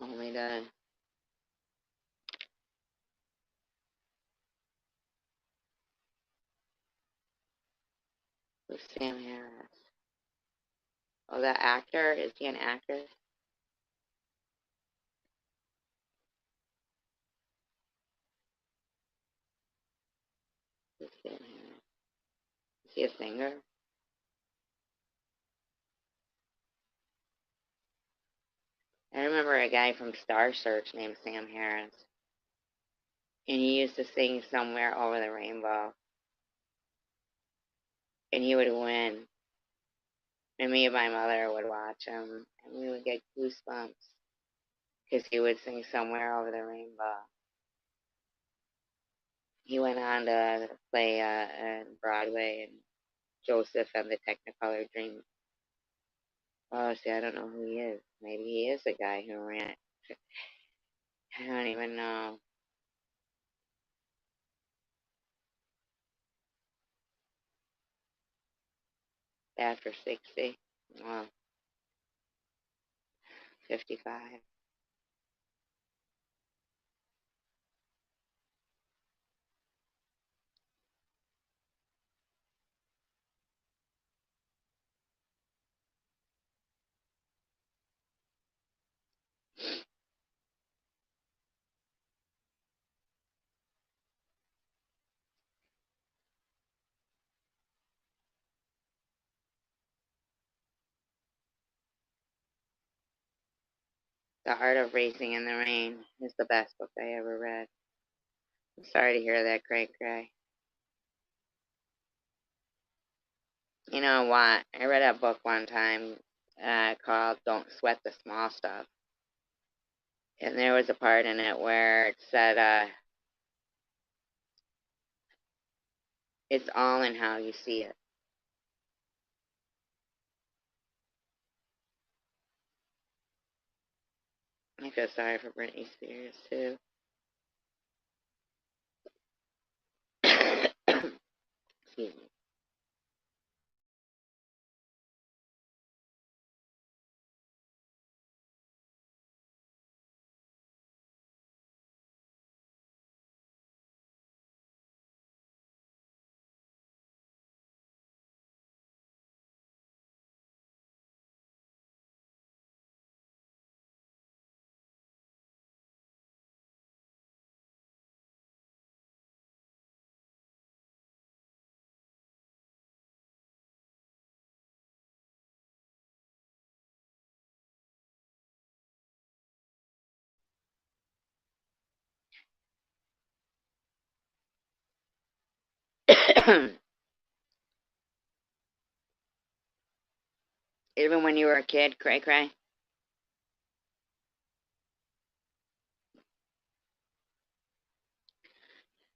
Speaker 1: Only to with Sam Harris. Oh, that actor? Is he an actor? Who's Sam Harris? Is he a singer? I remember a guy from Star Search named Sam Harris, and he used to sing Somewhere Over the Rainbow, and he would win, and me and my mother would watch him, and we would get goosebumps because he would sing Somewhere Over the Rainbow. He went on to play in Broadway and Joseph and the Technicolor Dream. Oh, see, I don't know who he is. Maybe he is the guy who ran it. I don't even know. After 60. Well, 55. The Art of Racing in the Rain is the best book I ever read. I'm sorry to hear that, Cray Cray. You know what? I read a book one time called Don't Sweat the Small Stuff. And there was a part in it where it said, it's all in how you see it. I feel sorry for Britney Spears, too. Excuse me. Even when you were a kid, Cray Cray?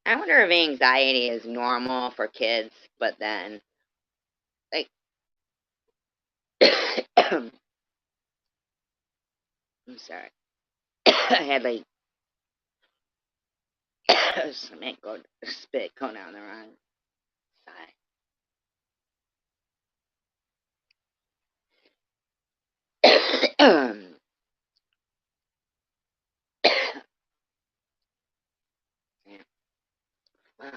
Speaker 1: I wonder if anxiety is normal for kids, but then, like, I'm sorry. I had, like, spit go down the wrong side. Yeah. Well,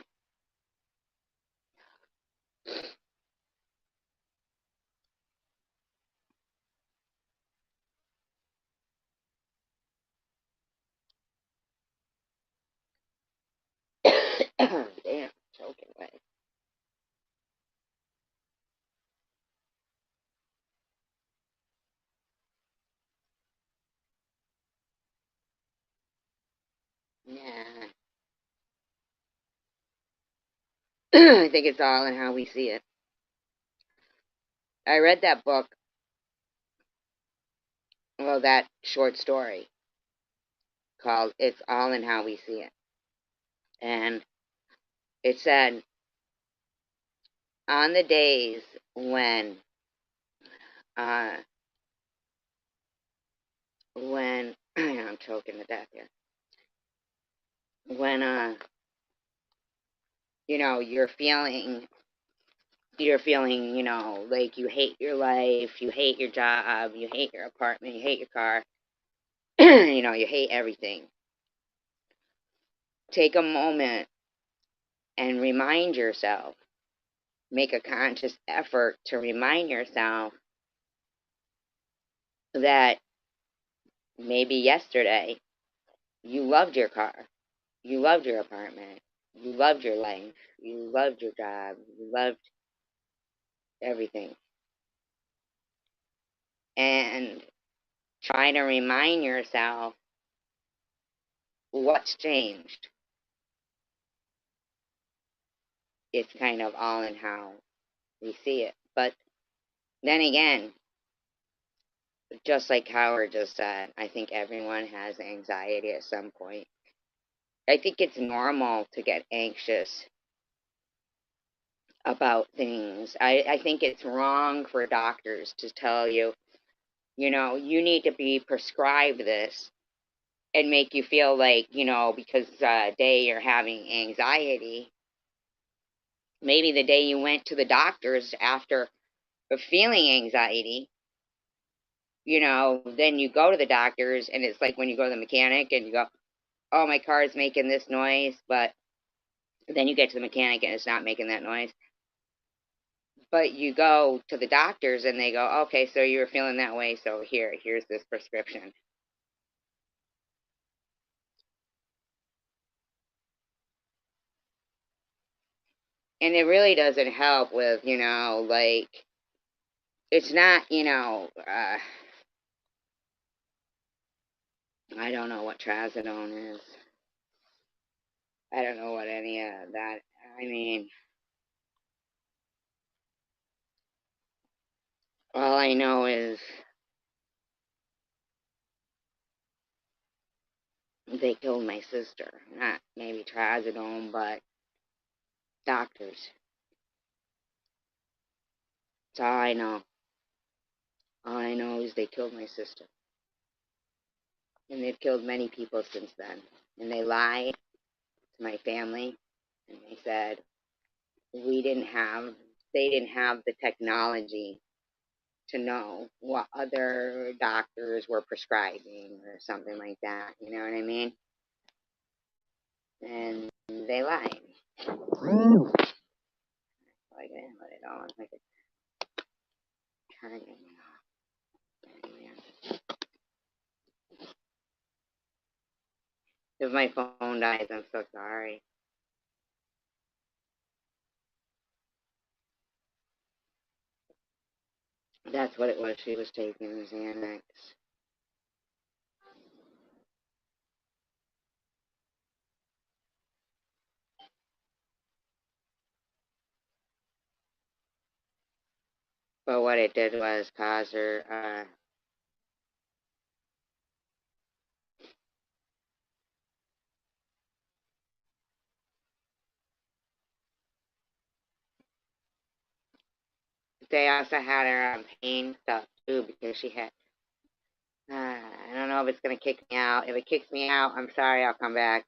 Speaker 1: damn, choking away. Yeah. I think it's all in how we see it. I read that book, well, that short story called It's All in How We See It. And it said, on the days uh, when, I'm choking to death here, when, you know, you're feeling, you know, like you hate your life, you hate your job, you hate your apartment, you hate your car, you know, you hate everything. Take a moment and remind yourself, make a conscious effort to remind yourself that maybe yesterday you loved your car, you loved your apartment, you loved your life, you loved your job, you loved everything. And try to remind yourself what's changed. It's kind of all in how we see it. But then again, just like Howard just said, I think everyone has anxiety at some point. I think it's normal to get anxious about things. I think it's wrong for doctors to tell you, you need to be prescribed this and make you feel like, because day you're having anxiety. Maybe the day you went to the doctors after feeling anxiety, then you go to the doctors and it's like when you go to the mechanic and you go, oh, my car is making this noise, but then you get to the mechanic and it's not making that noise. But you go to the doctors and they go, okay, so you were feeling that way, so here's this prescription. And it really doesn't help with, like, it's not, I don't know what trazodone is. I don't know what any of that, I mean, all I know is they killed my sister. Not maybe trazodone, but doctors. That's all I know. All I know is they killed my sister. And they've killed many people since then. And they lied to my family. And they said they didn't have the technology to know what other doctors were prescribing or something like that. You know what I mean? And they lied. Like, I didn't let it on. I could turn it off. If my phone dies, I'm so sorry. That's what it was. She was taking Xanax. But what it did was cause her, they also had her on pain stuff too because she had, I don't know if it's going to kick me out. If it kicks me out, I'm sorry, I'll come back.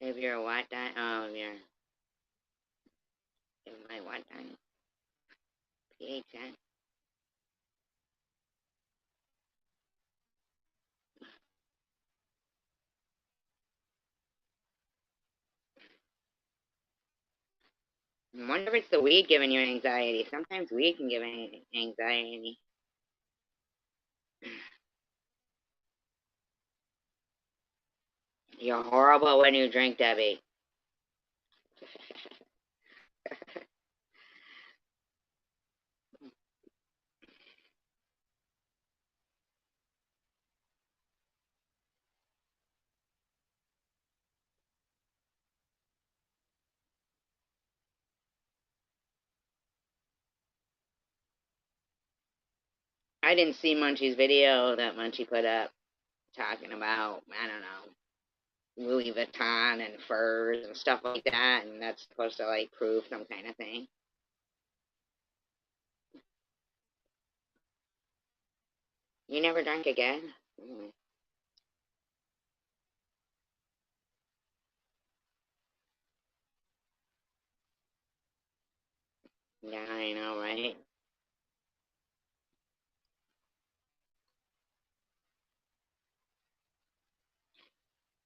Speaker 1: If you're a white guy, oh, yeah. My what time? PHN. I wonder if it's the weed giving you anxiety. Sometimes weed can give anxiety. You're horrible when you drink, Debbie. I didn't see Munchie's video that Munchie put up talking about, I don't know, Louis Vuitton and furs and stuff like that, and that's supposed to, like, prove some kind of thing. You never drank again? Mm. Yeah, I know, right?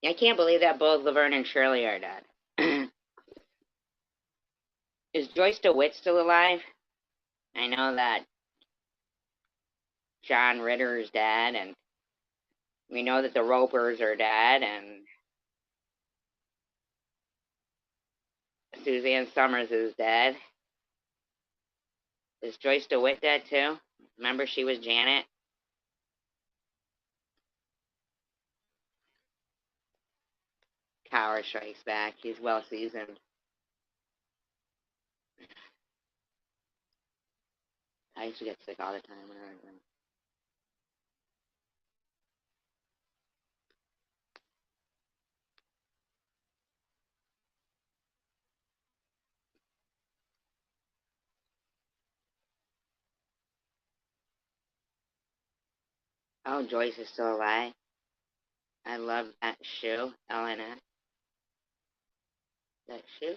Speaker 1: I can't believe that both Laverne and Shirley are dead. Is Joyce DeWitt still alive? I know that John Ritter is dead, and we know that the Ropers are dead, and Suzanne Summers is dead. Is Joyce DeWitt dead too? Remember she was Janet? Coward Strikes Back. He's well seasoned. I used to get sick all the time when I was young. Oh, Joyce is still alive. I love that shoe, LNS. That shoe?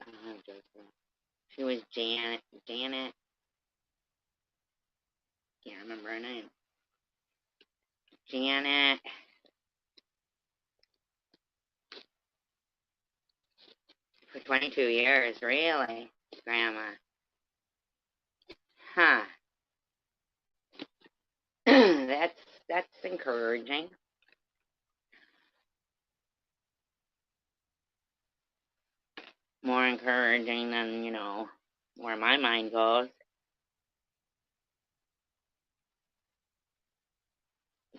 Speaker 1: I don't know Joyce. She was Janet. Janet. Can't remember her name. Janet. For 22 years, really, Grandma. Huh. that's encouraging. More encouraging than, where my mind goes.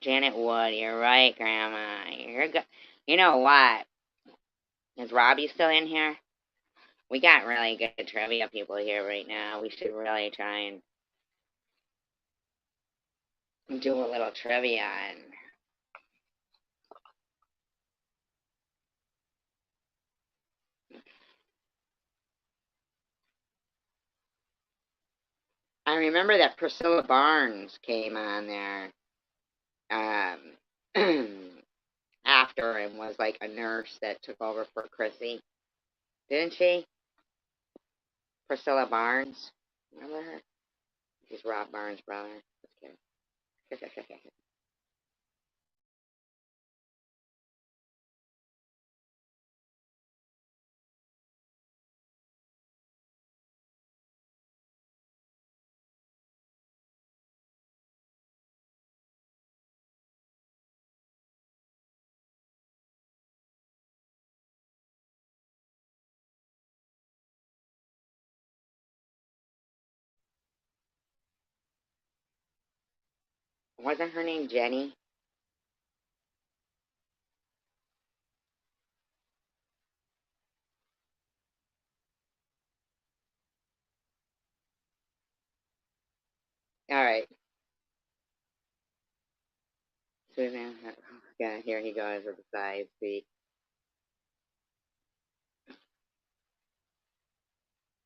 Speaker 1: Janet Wood, you're right, Grandma. You're good. You know what? Is Robbie still in here? We got really good trivia people here right now. We should really try and do a little trivia. And I remember that Priscilla Barnes came on there after and was like a nurse that took over for Chrissy. Didn't she? Priscilla Barnes. Remember her? She's Rob Barnes' brother. Just kidding. Wasn't her name Jenny? All right. Susan. Yeah, here he goes with the side speak.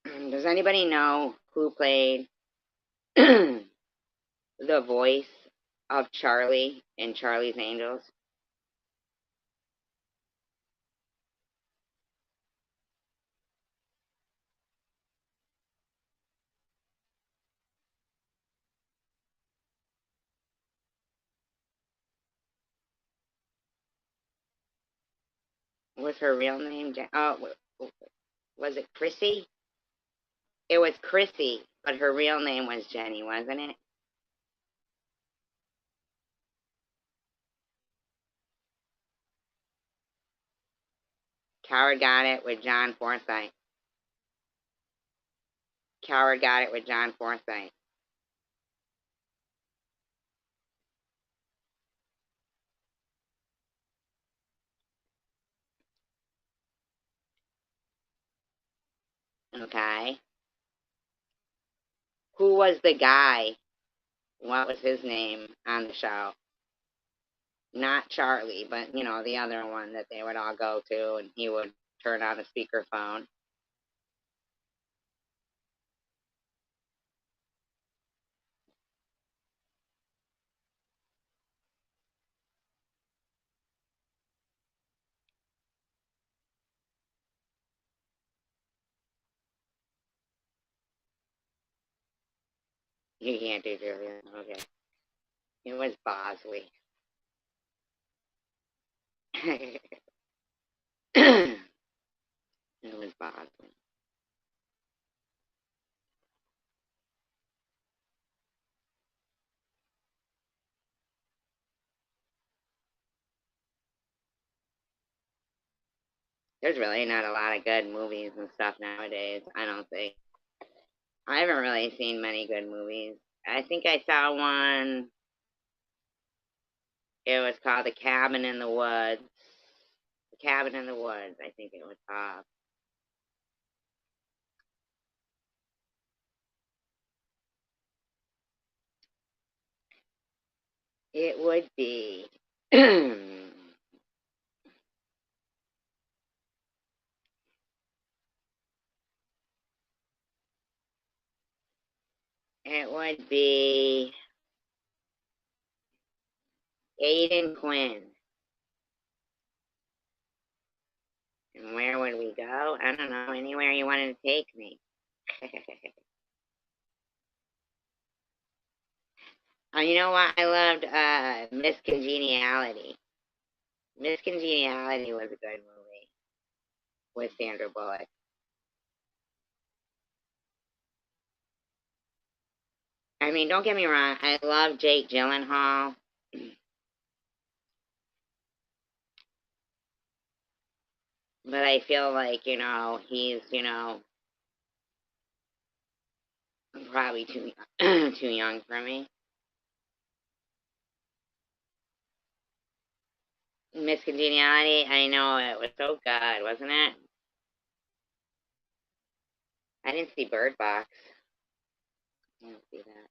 Speaker 1: Does anybody know who played the voice of Charlie in Charlie's Angels? was her real name? Oh, was it Chrissy? It was Chrissy, but her real name was Jenny, wasn't it? Coward got it with John Forsythe. Coward got it with John Forsythe. Okay. Who was the guy? What was his name on the show? Not Charlie, but you know, the other one that they would all go to and he would turn on the speakerphone. You can't do Julia. Okay. It was Bosley. It was Bosley. There's really not a lot of good movies and stuff nowadays, I don't think. I haven't really seen many good movies. I think I saw one. It was called The Cabin in the Woods. The Cabin in the Woods, I think it was called. It would be. It would be Aiden Quinn. And where would we go? I don't know. Anywhere you wanted to take me. Oh, you know what? I loved Miss Congeniality. Miss Congeniality was a good movie with Sandra Bullock. I mean, don't get me wrong. I love Jake Gyllenhaal. But I feel like, he's, probably too too young for me. Miss Congeniality, I know it was so good, wasn't it? I didn't see Bird Box. I didn't see that.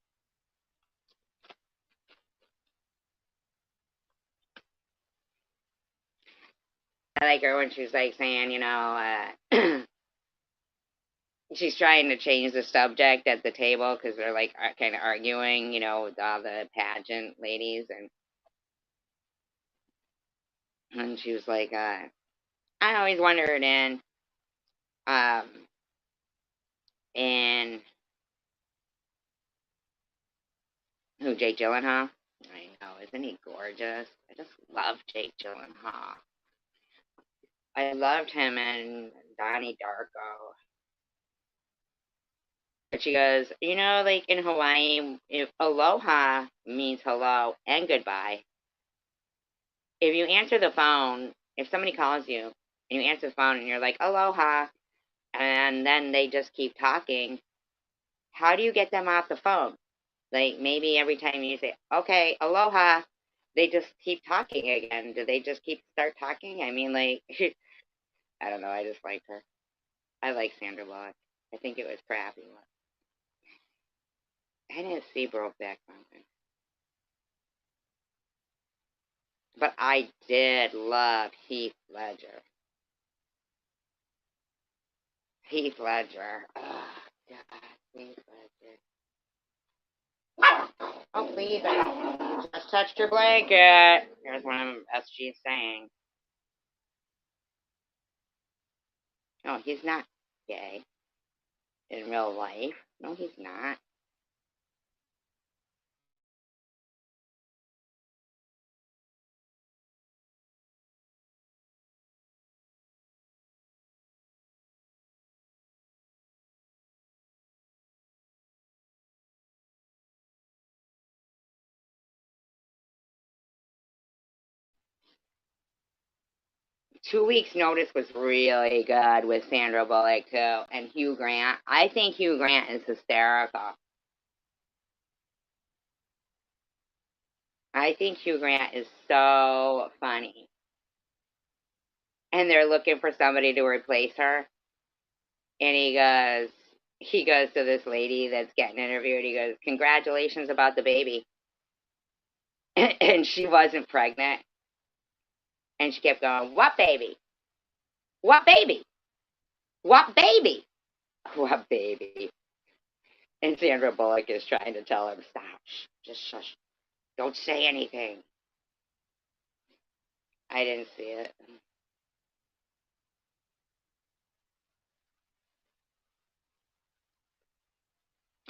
Speaker 1: I like her when she's like saying, she's trying to change the subject at the table because they're like kind of arguing, with all the pageant ladies, and she was like, I always wondered um, in who Jake Gyllenhaal. I know, isn't he gorgeous? I just love Jake Gyllenhaal. I loved him in Donnie Darko. But she goes, like in Hawaii, if aloha means hello and goodbye. If you answer the phone, if somebody calls you and you answer the phone and you're like, aloha, and then they just keep talking, how do you get them off the phone? Like maybe every time you say, okay, aloha, they just keep talking again. Do they just start talking? I mean, like, I don't know. I just liked her. I like Sandra Bullock. I think it was crappy. I didn't see Brokeback Mountain. But I did love Heath Ledger. Heath Ledger. Oh, God. Heath Ledger. Oh, please. I just touched your blanket. Here's one of SG's saying. No, he's not gay in real life. No, he's not. 2 weeks notice was really good with Sandra Bullock too, and Hugh Grant. I think Hugh Grant is hysterical. I think Hugh Grant is so funny. And they're looking for somebody to replace her. And he goes to this lady that's getting interviewed. He goes, "Congratulations about the baby." And she wasn't pregnant. And she kept going, "What baby? What baby? What baby? What baby?" And Sandra Bullock is trying to tell him, "Stop. Shh, just shush. Don't say anything." I didn't see it.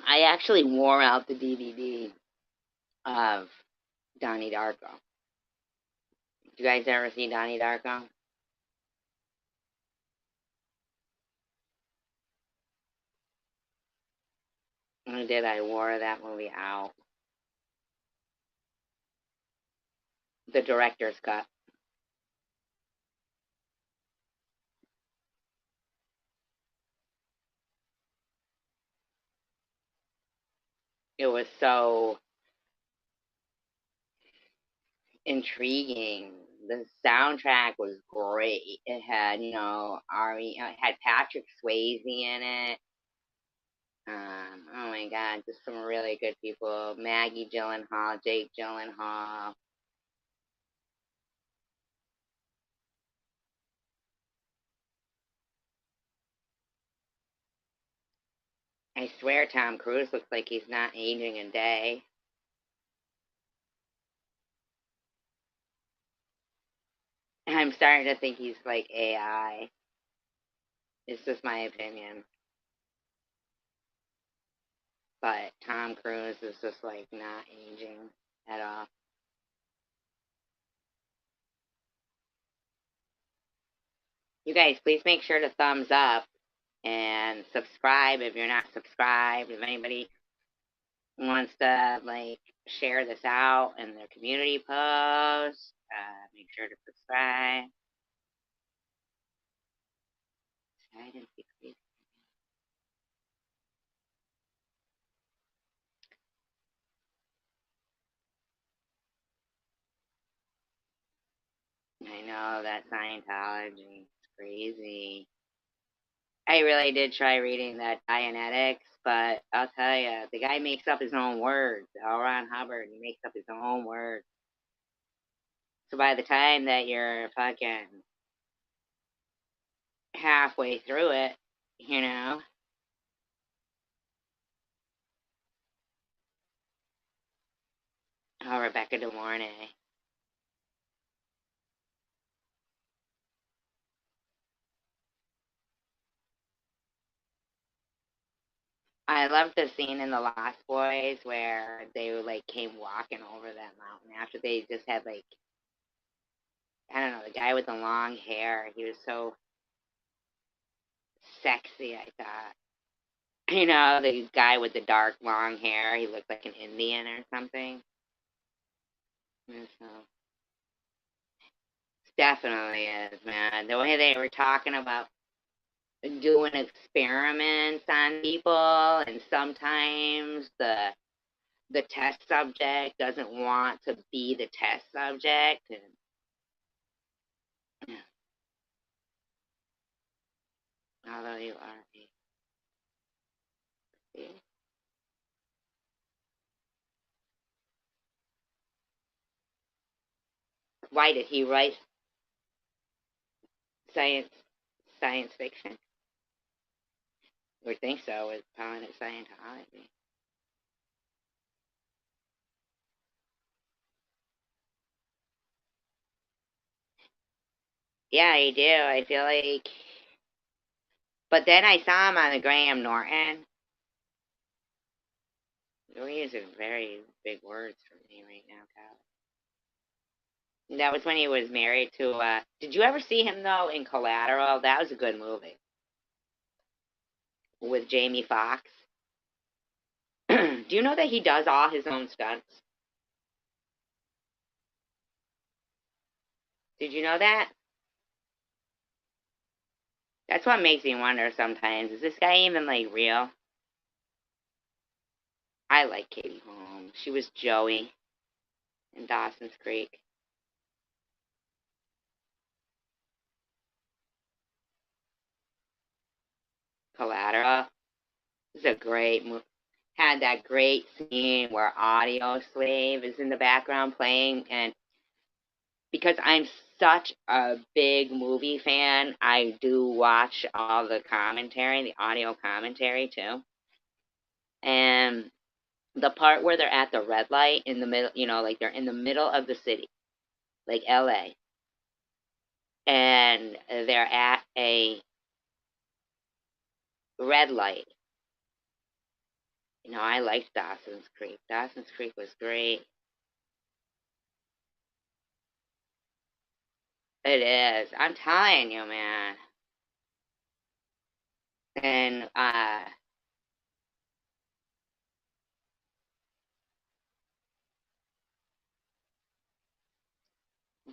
Speaker 1: I actually wore out the DVD of Donnie Darko. Did you guys ever see Donnie Darko? I did. I wore that movie out. The director's cut. It was so intriguing. The soundtrack was great. It had, it had Patrick Swayze in it. Oh my God, just some really good people. Maggie Gyllenhaal, Jake Gyllenhaal. I swear Tom Cruise looks like he's not aging a day. I'm starting to think he's like AI. It's just my opinion. But Tom Cruise is just like not aging at all. You guys, please make sure to thumbs up and subscribe if you're not subscribed. If anybody wants to like share this out in their community post, make sure to subscribe. I know that Scientology is crazy. I really did try reading that Dianetics, but I'll tell you, the guy makes up his own words. L. Ron Hubbard, he makes up his own words. So by the time that you're fucking halfway through it, you know, oh, Rebecca De Mornay. I love the scene in The Lost Boys where they like came walking over that mountain after they just had like, I don't know, the guy with the long hair. He was so sexy, I thought. You know, the guy with the dark long hair, he looked like an Indian or something. And so definitely is, man. The way they were talking about doing experiments on people, and sometimes the test subject doesn't want to be the test subject, and although you are why did he write science science fiction? I would think so with calling it Scientology. Yeah, I do. I feel like, but then I saw him on the Graham Norton. You're using very big words for me right now, Kyle. That was when he was married to. Did you ever see him though in Collateral? That was a good movie with Jamie Foxx. Do you know that he does all his own stunts? Did you know that? That's what makes me wonder sometimes. Is this guy even, like, real? I like Katie Holmes. She was Joey in Dawson's Creek. Collateral. This is a great movie. Had that great scene where Audio Slave is in the background playing, and because I'm such a big movie fan, I do watch all the commentary, the audio commentary too. And the part where they're at the red light in the middle, like they're in the middle of the city, like LA, and they're at a red light. I liked Dawson's Creek. Dawson's Creek was great. It is. I'm telling you, man. And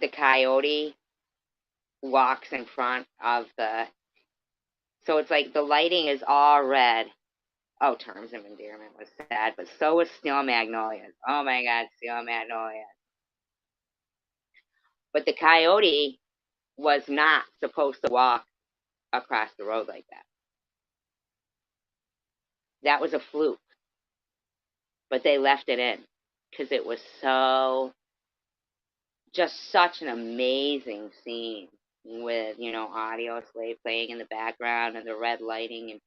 Speaker 1: the coyote walks in front of the. So it's like the lighting is all red. Oh, Terms of Endearment was sad, but so was Steel Magnolias. Oh my God, Steel Magnolias. But the coyote was not supposed to walk across the road like that. That was a fluke. But they left it in because it was just such an amazing scene with, Audio Slave playing in the background and the red lighting, and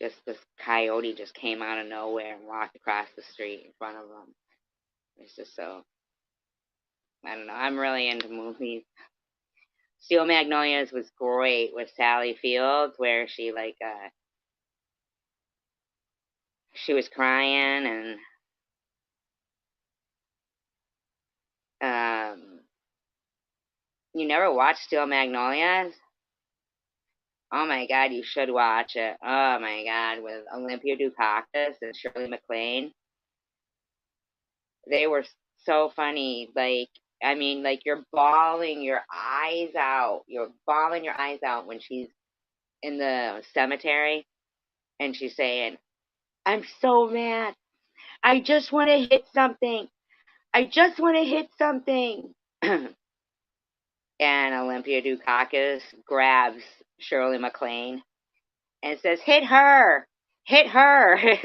Speaker 1: just this coyote just came out of nowhere and walked across the street in front of them. It's just so, I don't know. I'm really into movies. Steel Magnolias was great with Sally Fields, where she was crying, and you never watched Steel Magnolias? Oh my God, you should watch it. Oh my God, with Olympia Dukakis and Shirley MacLaine. They were so funny. Like, I mean, like you're bawling your eyes out. You're bawling your eyes out when she's in the cemetery and she's saying, I'm so mad. I just want to hit something. I just want to hit something. And Olympia Dukakis grabs Shirley MacLaine and says, hit her. Hit her. Hit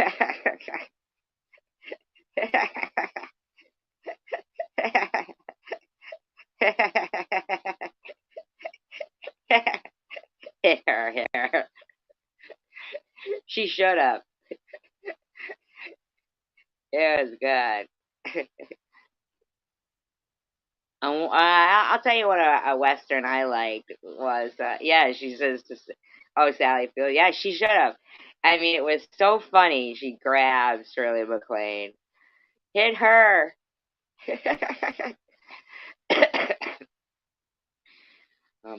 Speaker 1: her, hit her. She should have. It was good. I'll tell you what a Western I liked was, yeah, she says, oh, Sally Field. Yeah, she should have. I mean, it was so funny. She grabs Shirley MacLaine. Hit her.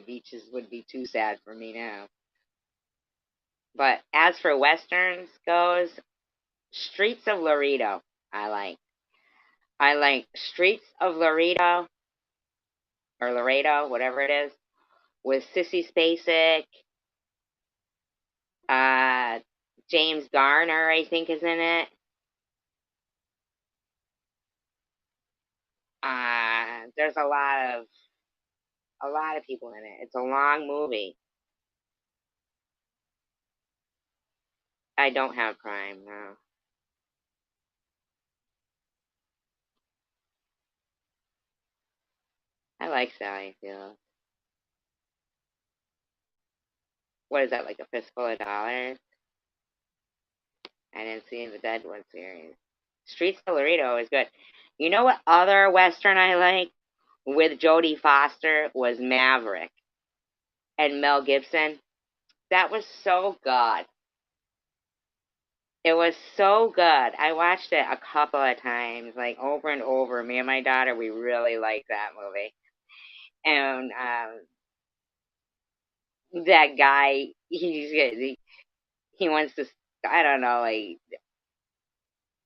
Speaker 1: Beaches would be too sad for me now. But as for Westerns goes, Streets of Laredo, I like. I like Streets of Laredo, or Laredo, whatever it is, with Sissy Spacek, uh, James Garner, I think, is in it. There's a lot of people in it. It's a long movie. I don't have Prime, no. I like Sally Field. What is that, like a fistful of dollars? I didn't see the Deadwood series. Streets of Laredo is good. You know what other Western I like with Jodie Foster was Maverick and Mel Gibson. That was so good. It was so good. I watched it a couple of times, like over and over. Me and my daughter, we really liked that movie. And that guy, he wants to, I don't know, like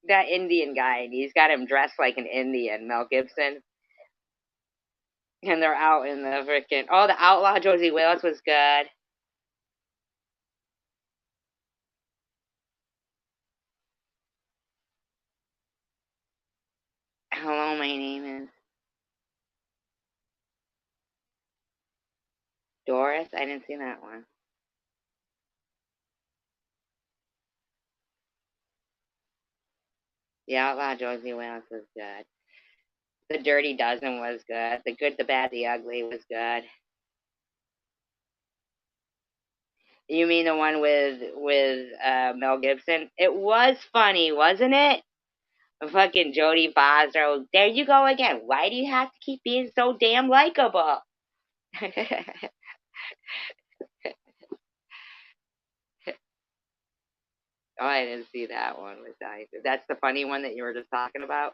Speaker 1: that Indian guy, and he's got him dressed like an Indian, Mel Gibson. And they're out in the freaking. Oh, the Outlaw Josie Wales was good. Hello, my name is Doris. I didn't see that one. The Outlaw Josie Wales was good. The Dirty Dozen was good. The Good, the Bad, the Ugly was good. You mean the one with Mel Gibson? It was funny, wasn't it? Fucking Jodie Foster. There you go again. Why do you have to keep being so damn likable? Oh, I didn't see that one. That's the funny one that you were just talking about.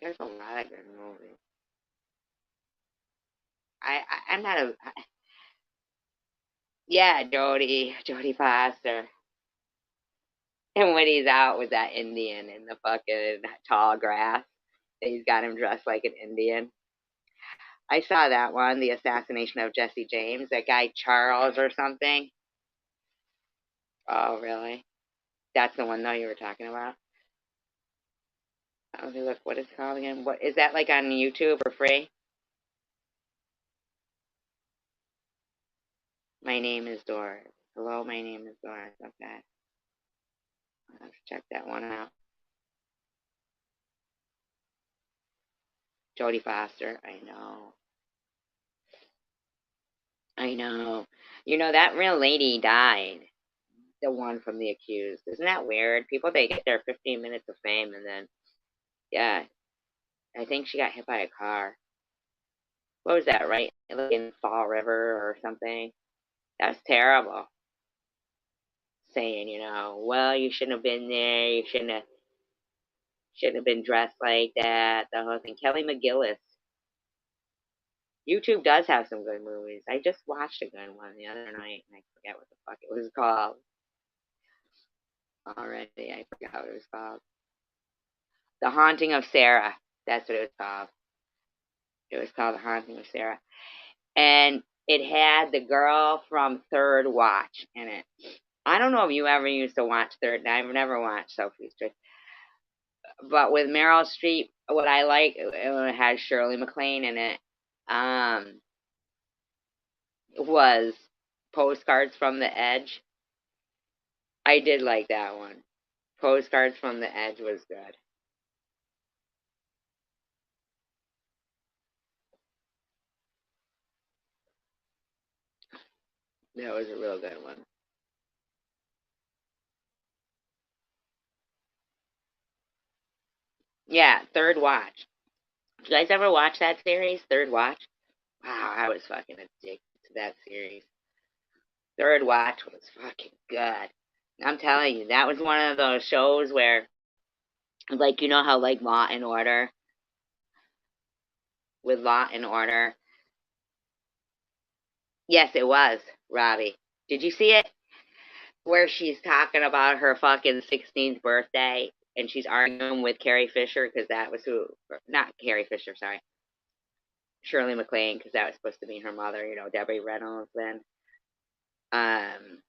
Speaker 1: There's a lot of good movies. I'm not a. Yeah, Jodie Foster. And when he's out with that Indian in the fucking tall grass, he's got him dressed like an Indian. I saw that one, the assassination of Jesse James, that guy Charles or something. Oh, really? That's the one though you were talking about. Let me look. What is it called again? What is that, like on YouTube for free? My name is Doris. Hello, my name is Doris. Okay, let's check that one out. Jodie Foster. I know. I know. You know that real lady died. The one from The Accused. Isn't that weird? People, they get their 15 minutes of fame and then, yeah, I think she got hit by a car. What was that, right? Like in Fall River or something? That's terrible. Saying, well, you shouldn't have been there. You shouldn't have been dressed like that. The whole thing. Kelly McGillis. YouTube does have some good movies. I just watched a good one the other night, and I forget what the fuck it was called. Already, I forgot what it was called. The Haunting of Sarah. That's what it was called. It was called The Haunting of Sarah. And it had the girl from Third Watch in it. I don't know if you ever used to watch Third. I've never watched Sophie's Choice. But with Meryl Streep, what I like, it had Shirley MacLaine in it, um, was Postcards from the Edge. I did like that one. Postcards from the Edge was good. That was a real good one. Yeah, Third Watch. Did you guys ever watch that series, Third Watch? Wow, I was fucking addicted to that series. Third Watch was fucking good. I'm telling you, that was one of those shows where, like, you know how, like, Law and Order, with Law and Order. Yes, it was, Robbie. Did you see it? Where she's talking about her fucking 16th birthday and she's arguing with Carrie Fisher because that was who, not Carrie Fisher, sorry, Shirley MacLaine, because that was supposed to be her mother, Debbie Reynolds then. Um,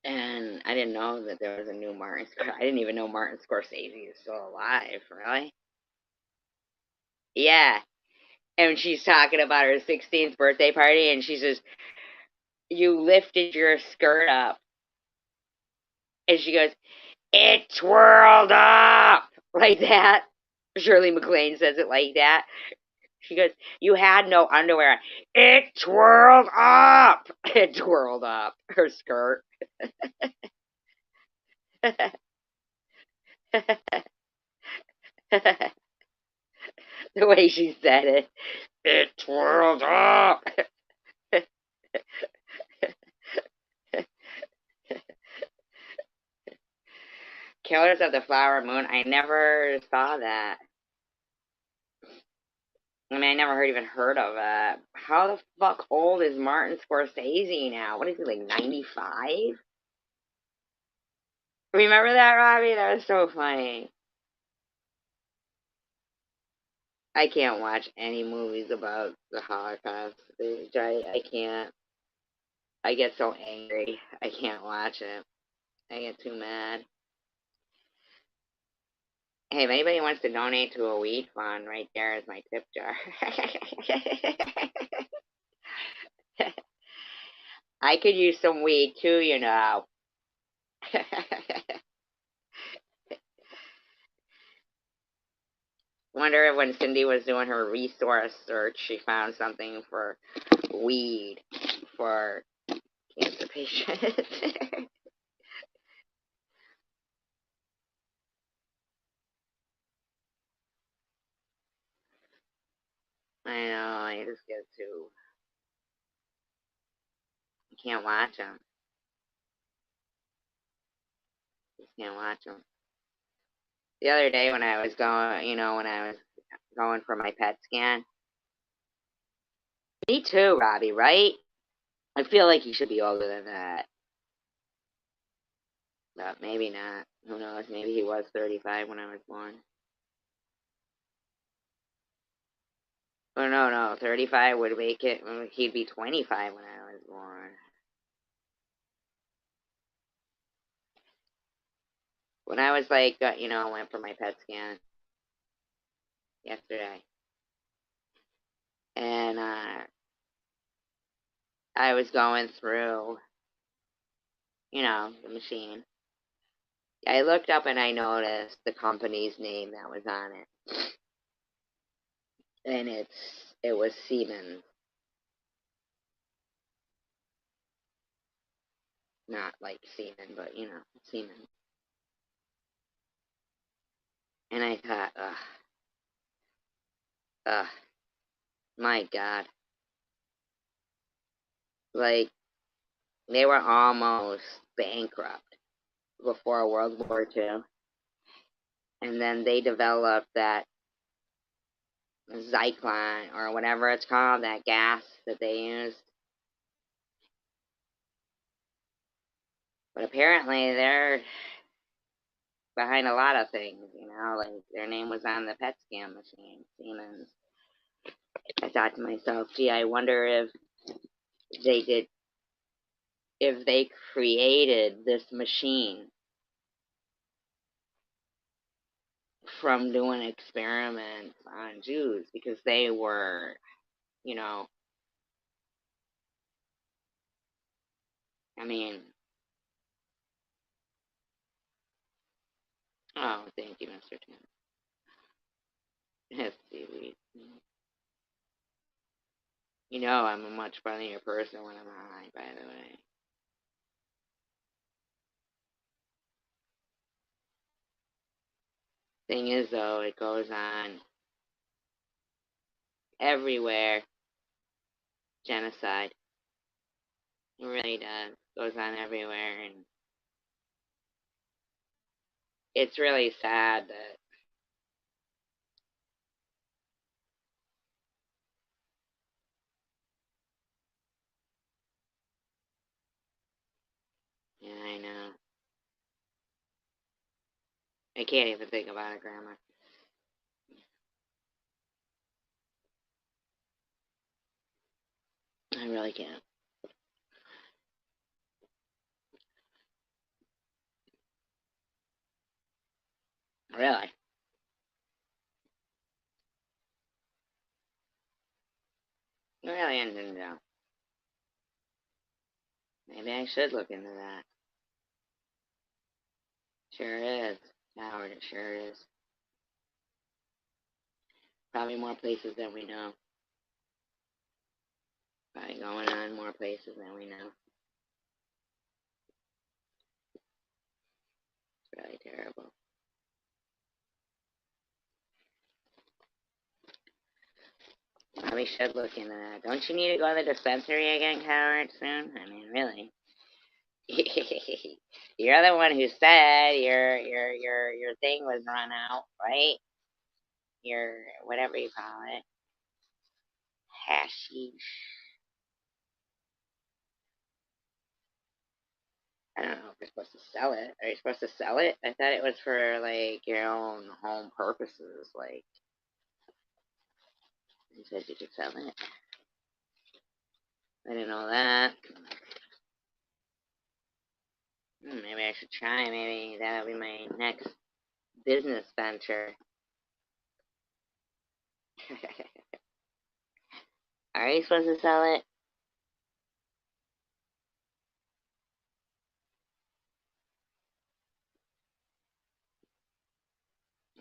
Speaker 1: and I didn't know that there was a new Martin. I didn't even know Martin Scorsese is still alive, really. Yeah. And she's talking about her 16th birthday party, and she says, "You lifted your skirt up." And she goes, "It twirled up." Like that. Shirley MacLaine says it like that. She goes, "You had no underwear." It twirled up. It twirled up her skirt. The way she said it. It twirled up. Killers of the Flower Moon. I never saw that. I mean, I never even heard of it. how the fuck old is Martin Scorsese now? What is he, like 95? Remember that, Robbie? That was so funny. I can't watch any movies about the Holocaust. I can't. I get so angry. I can't watch it. I get too mad. Hey, if anybody wants to donate to a weed fund, right there is my tip jar. I could use some weed too, you know. Wonder if when Cindy was doing her resource search, she found something for weed for cancer patients. I know, I just get too. You can't watch them. You can't watch them. The other day when I was going, when I was going for my PET scan. Me too, Robbie, right? I feel like you should be older than that. But maybe not. Who knows? Maybe he was 35 when I was born. Oh, no. 35 would make it. He'd be 25 when I was born. When I was like, went for my PET scan yesterday. And I was going through, the machine. I looked up and I noticed the company's name that was on it. And it was Siemens. Not like Siemens, but, Siemens. And I thought, ugh, my God. Like, they were almost bankrupt before World War II. And then they developed that Zyklon, or whatever it's called, that gas that they used. But apparently they're behind a lot of things, like their name was on the PET scan machine, Siemens. I thought to myself, gee, I wonder they did, if they created this machine from doing experiments on Jews, because they were, I mean, oh, thank you, Mr. Tim. Yes, seaweed. I'm a much funnier person when I'm high, by the way. Thing is, though, it goes on everywhere. Genocide. It really does. It goes on everywhere, and it's really sad that, yeah, I know. I can't even think about it, Grandma. I really can't. Really. Really, I didn't know. Maybe I should look into that. Sure is. Howard, it sure is. Probably more places than we know. Probably going on more places than we know. It's really terrible. Probably should look into that. Don't you need to go to the dispensary again, Howard, soon? I mean, really. You're the one who said your thing was run out, right? Your whatever you call it. hashish. I don't know if you're supposed to sell it. Are you supposed to sell it? I thought it was for, like, your own home purposes. Like, you said you could sell it. I didn't know that. Maybe I should try. Maybe that'll be my next business venture. Are you supposed to sell it?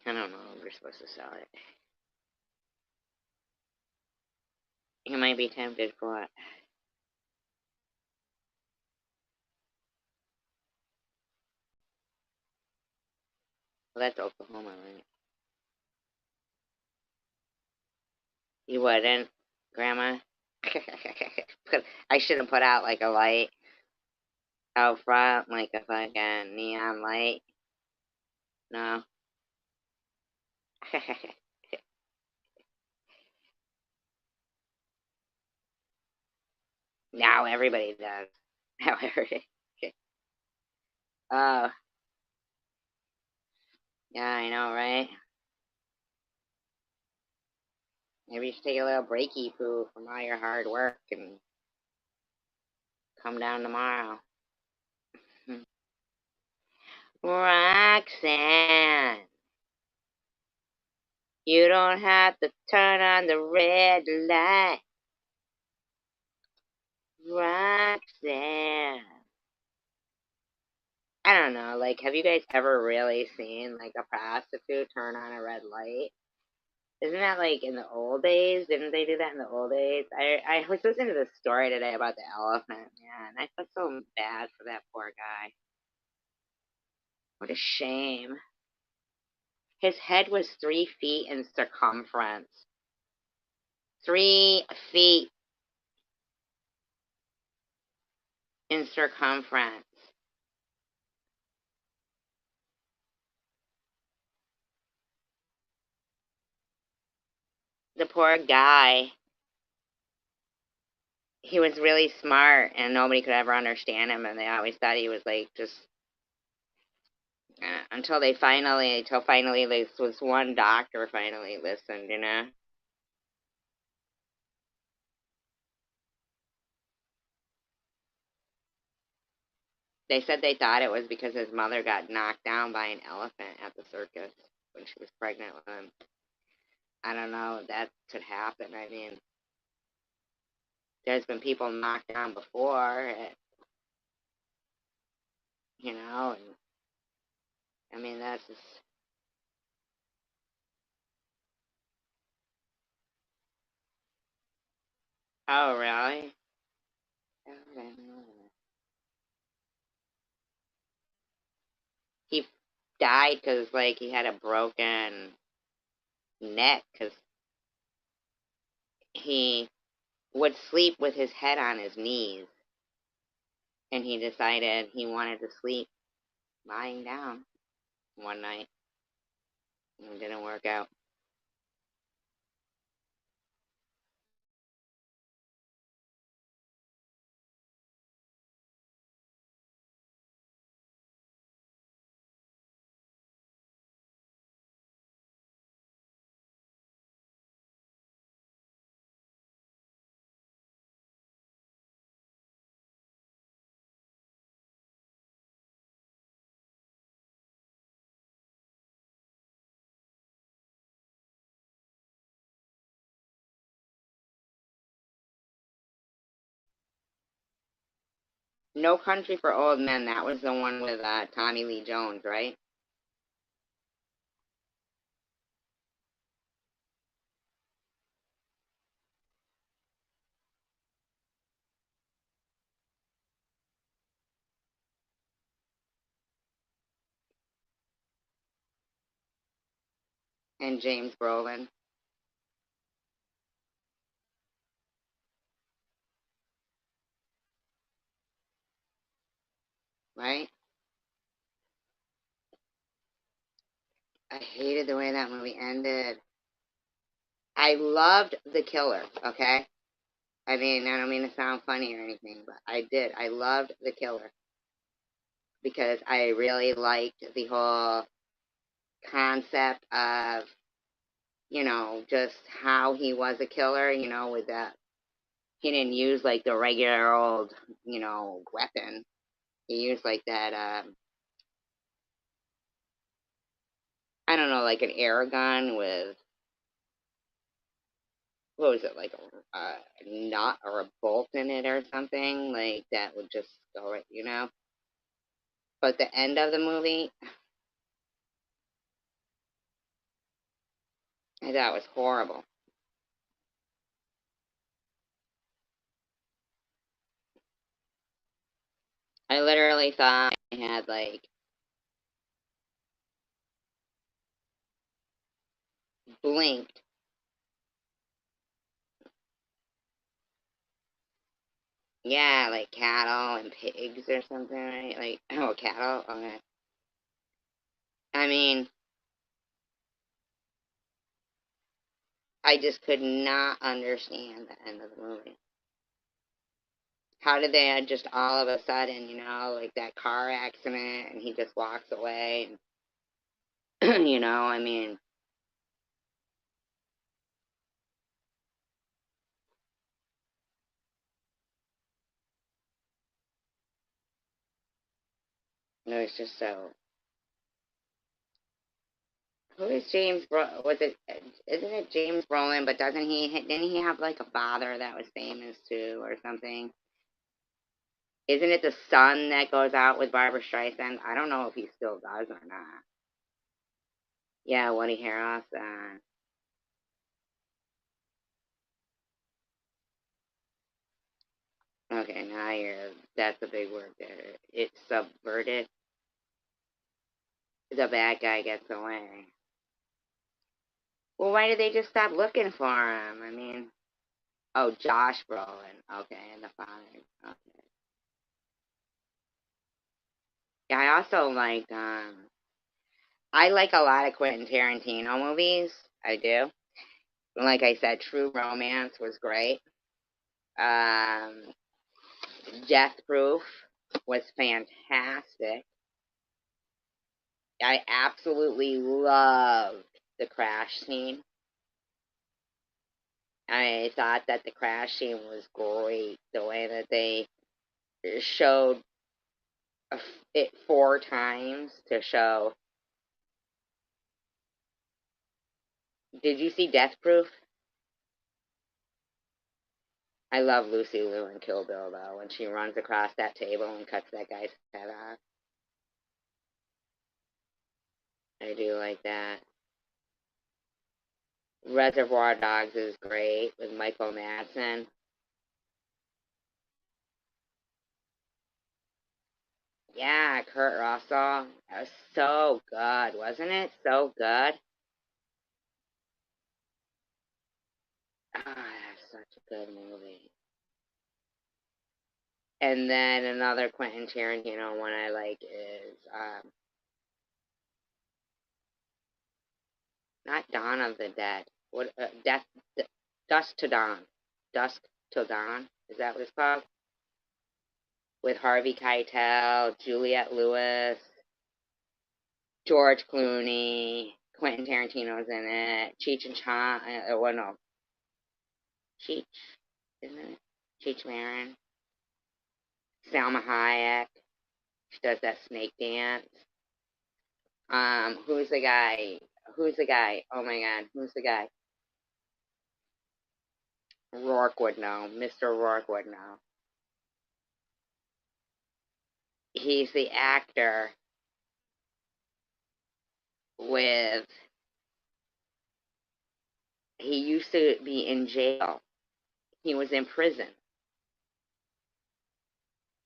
Speaker 1: I don't know if we're supposed to sell it. You might be tempted for it. Well, that's Oklahoma, right? You wouldn't, Grandma? I should have put out, like, a light out front, like a fucking neon light. No. Now everybody does. Now everybody. Oh, yeah, I know, right? Maybe you should take a little breaky poo from all your hard work and come down tomorrow. Roxanne, you don't have to turn on the red light. Roxanne. I don't know, like, have you guys ever really seen, like, a prostitute turn on a red light? Isn't that, like, in the old days? Didn't they do that in the old days? I was listening to this story today about the elephant, man. I felt so bad for that poor guy. What a shame. His head was 3 feet in circumference. 3 feet in circumference. The poor guy. He was really smart, and nobody could ever understand him, and they always thought he was, like, just until finally, this was one doctor finally listened, you know? They said they thought it was because his mother got knocked down by an elephant at the circus when she was pregnant with him. I don't know if that could happen. I mean, there's been people knocked down before, you know, and I mean, that's just. Oh, really? He died because, like, he had a broken neck because he would sleep with his head on his knees, and he decided he wanted to sleep lying down one night, and it didn't work out. No Country for Old Men, that was the one with Tommy Lee Jones, right? And James Brolin, right? I hated the way that movie ended. I loved the killer, okay? I mean, I don't mean to sound funny or anything, but I did. I loved The Killer because I really liked the whole concept of, just how he was a killer, with that. He didn't use like the regular old, weapon. He used like that, I don't know, like an air gun with, what was it, like a nut or a bolt in it or something, like that would just go right. But the end of the movie, I thought was horrible. I literally thought I had like blinked. Yeah, like cattle and pigs or something, right? Like, oh, cattle? Okay. I mean, I just could not understand the end of the movie. How did they just all of a sudden, like that car accident and he just walks away? And, I mean, it was just so. Who is James? Was it? Isn't it James Brolin? But doesn't he? Didn't he have like a father that was famous too, or something? Isn't it the son that goes out with Barbara Streisand? I don't know if he still does or not. Yeah, Woody Harrelson. Okay, now that's a big word there. It subverted. The bad guy gets away. Well, why did they just stop looking for him? I mean, oh, Josh Brolin. Okay, and the father. Okay. Yeah, I also I like a lot of Quentin Tarantino movies. I do. Like I said, True Romance was great. Um, Death Proof was fantastic. I absolutely loved the crash scene. I thought that the crash scene was great. The way that they showed it 4 times to show. Did you see Death Proof? I love Lucy Liu in Kill Bill though when she runs across that table and cuts that guy's head off. I do like that. Reservoir Dogs is great with Michael Madsen. Yeah, Kurt Russell. That was so good, wasn't it? So good. Ah, that's such a good movie. And then another Quentin Tarantino one I like is not Dawn of the Dead. What Dusk to Dawn. Dusk Till Dawn. Is that what it's called? With Harvey Keitel, Juliette Lewis, George Clooney, Quentin Tarantino's in it, Cheech and Chong. Well, no, Cheech, isn't it? Cheech Marin, Salma Hayek. She does that snake dance. Who's the guy? Who's the guy? Oh my God, who's the guy? Rourke would know. Mr. Rourke would know. He's the actor with. He used to be in jail. He was in prison,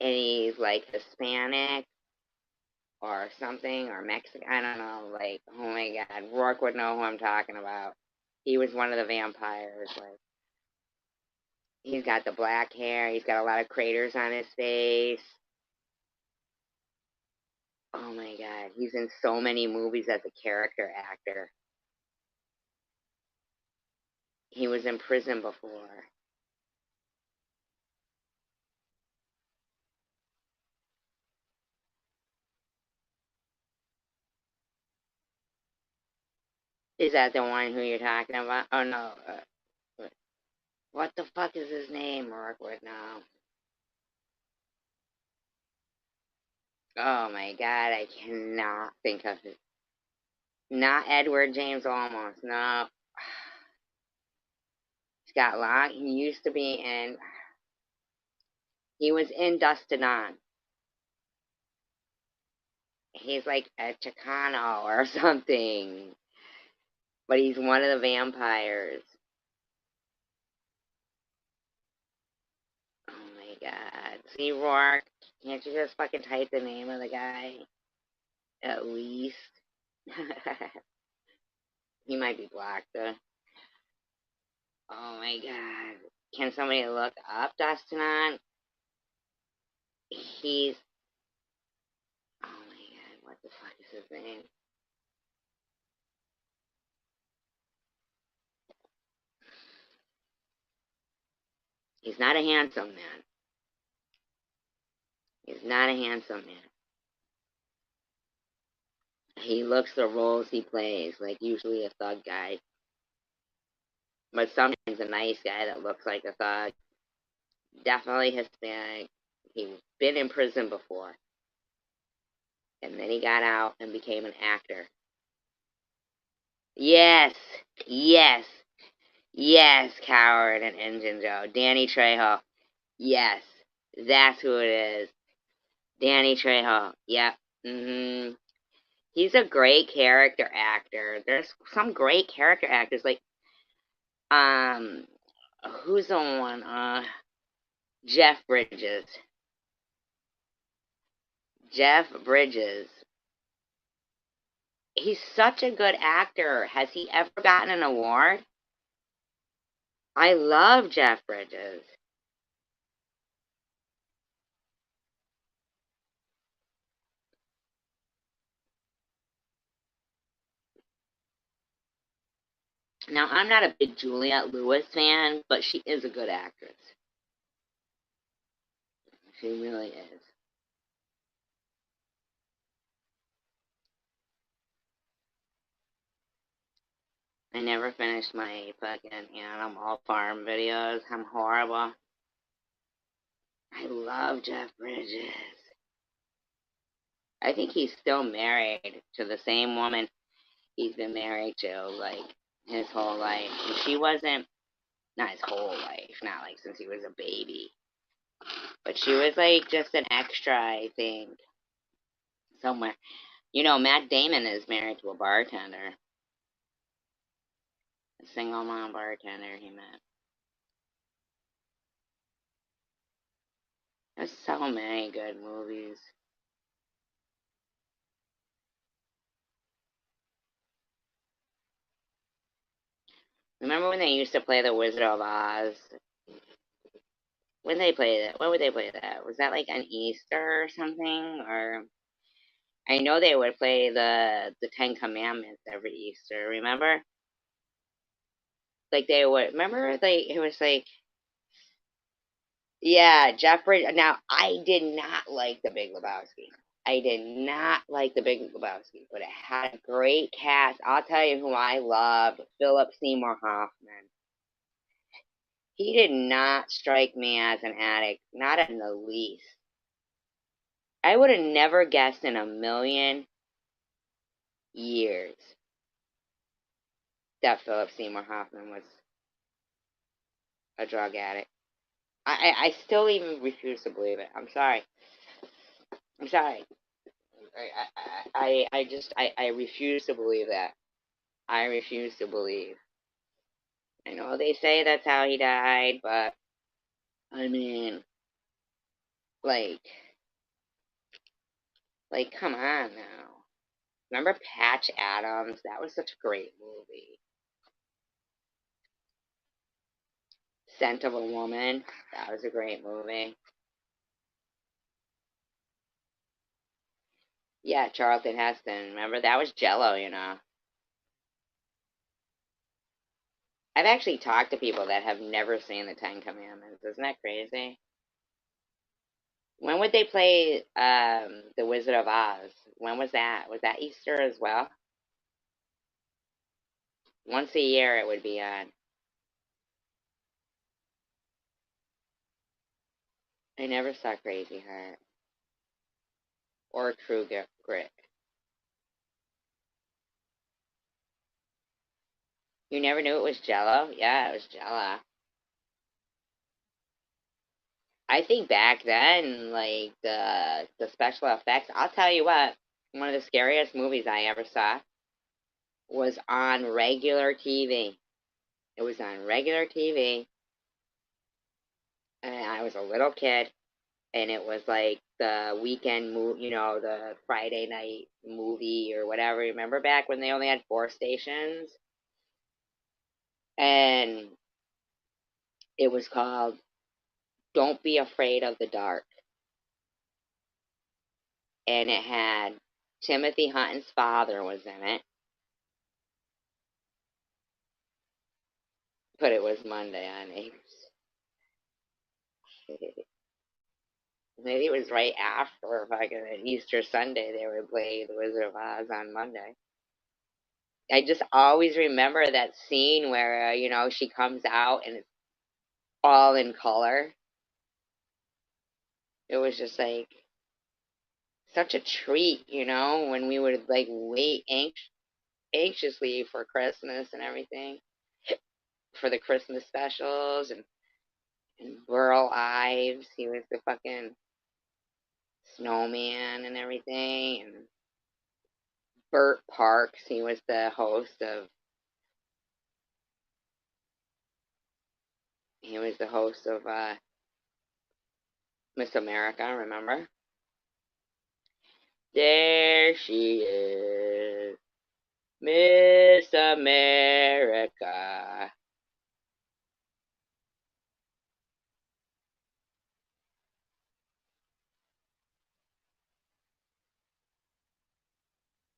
Speaker 1: and he's like Hispanic or something or Mexican. I don't know. Like, oh my God, Rourke would know who I'm talking about. He was one of the vampires. Like, he's got the black hair. He's got a lot of craters on his face. Oh my God, he's in so many movies as a character actor. He was in prison before. Is that the one who you're talking about? Oh no. What the fuck is his name? Rookwood now. Oh my god, I cannot think of it. Not Edward James Olmos. No. He's got long. He used to be in. He was in Dustin On. He's like a Chicano or something. But he's one of the vampires. Oh my god. See, Rourke, can't you just fucking type the name of the guy? At least. He might be black, though. Oh my god. Can somebody look up Dustin On? He's. Oh my god, what the fuck is his name? He's not a handsome man. He's not a handsome man. He looks the roles he plays, like usually a thug guy. But sometimes a nice guy that looks like a thug. Definitely Hispanic. He's been in prison before. And then he got out and became an actor. Yes, yes, yes, Coward and Injun Joe. Danny Trejo. Yes, that's who it is. Danny Trejo. Yep. He's a great character actor. There's some great character actors like um who's the one? Jeff Bridges. Jeff Bridges. He's such a good actor. Has he ever gotten an award? I love Jeff Bridges. Now, I'm not a big Juliette Lewis fan, but she is a good actress. She really is. I never finished my fucking Animal Farm videos. I'm horrible. I love Jeff Bridges. I think he's still married to the same woman he's been married to, like, his whole life. And she wasn't, not his whole life, not like since he was a baby. But she was like just an extra, I think, somewhere. You know, Matt Damon is married to a bartender. A single mom bartender he met. There's so many good movies. Remember when they used to play The Wizard of Oz? When they play that, when would they play that? Was that like on Easter or something? Or I know they would play the Ten Commandments every Easter. Remember? Like they would. Remember? Like it was like yeah, Jeffrey. Now I did not like The Big Lebowski. I did not like The Big Lebowski, but it had a great cast. I'll tell you who I loved: Philip Seymour Hoffman. He did not strike me as an addict, not in the least. I would have never guessed in a million years that Philip Seymour Hoffman was a drug addict. I still even refuse to believe it. I'm sorry. I'm sorry. I refuse to believe that. I refuse to believe. I know they say that's how he died, but I mean, like, come on now. Remember Patch Adams? That was such a great movie. Scent of a Woman. That was a great movie. Yeah, Charlton Heston. Remember that was Jello, you know. I've actually talked to people that have never seen the Ten Commandments. Isn't that crazy? When would they play The Wizard of Oz? When was that? Was that Easter as well? Once a year it would be on. I never saw Crazy Heart or True Grit. You never knew it was Jello? Yeah, it was Jello. I think back then, like the special effects. I'll tell you what. One of the scariest movies I ever saw was on regular TV. It was on regular TV, and I was a little kid, and it was like the weekend movie, the Friday night movie or whatever. Remember back when they only had 4 stations? And it was called Don't Be Afraid of the Dark. And it had Timothy Hutton's father was in it, but it was Monday on Neighbors. Maybe it was right after fucking Easter Sunday they would play The Wizard of Oz on Monday. I just always remember that scene where, she comes out and it's all in color. It was just like such a treat, when we would like wait anxiously for Christmas and everything, for the Christmas specials and Burl Ives. He was the fucking snowman and everything. And Bert Parks, he was the host of. He was the host of Miss America. Remember? There she is, Miss America.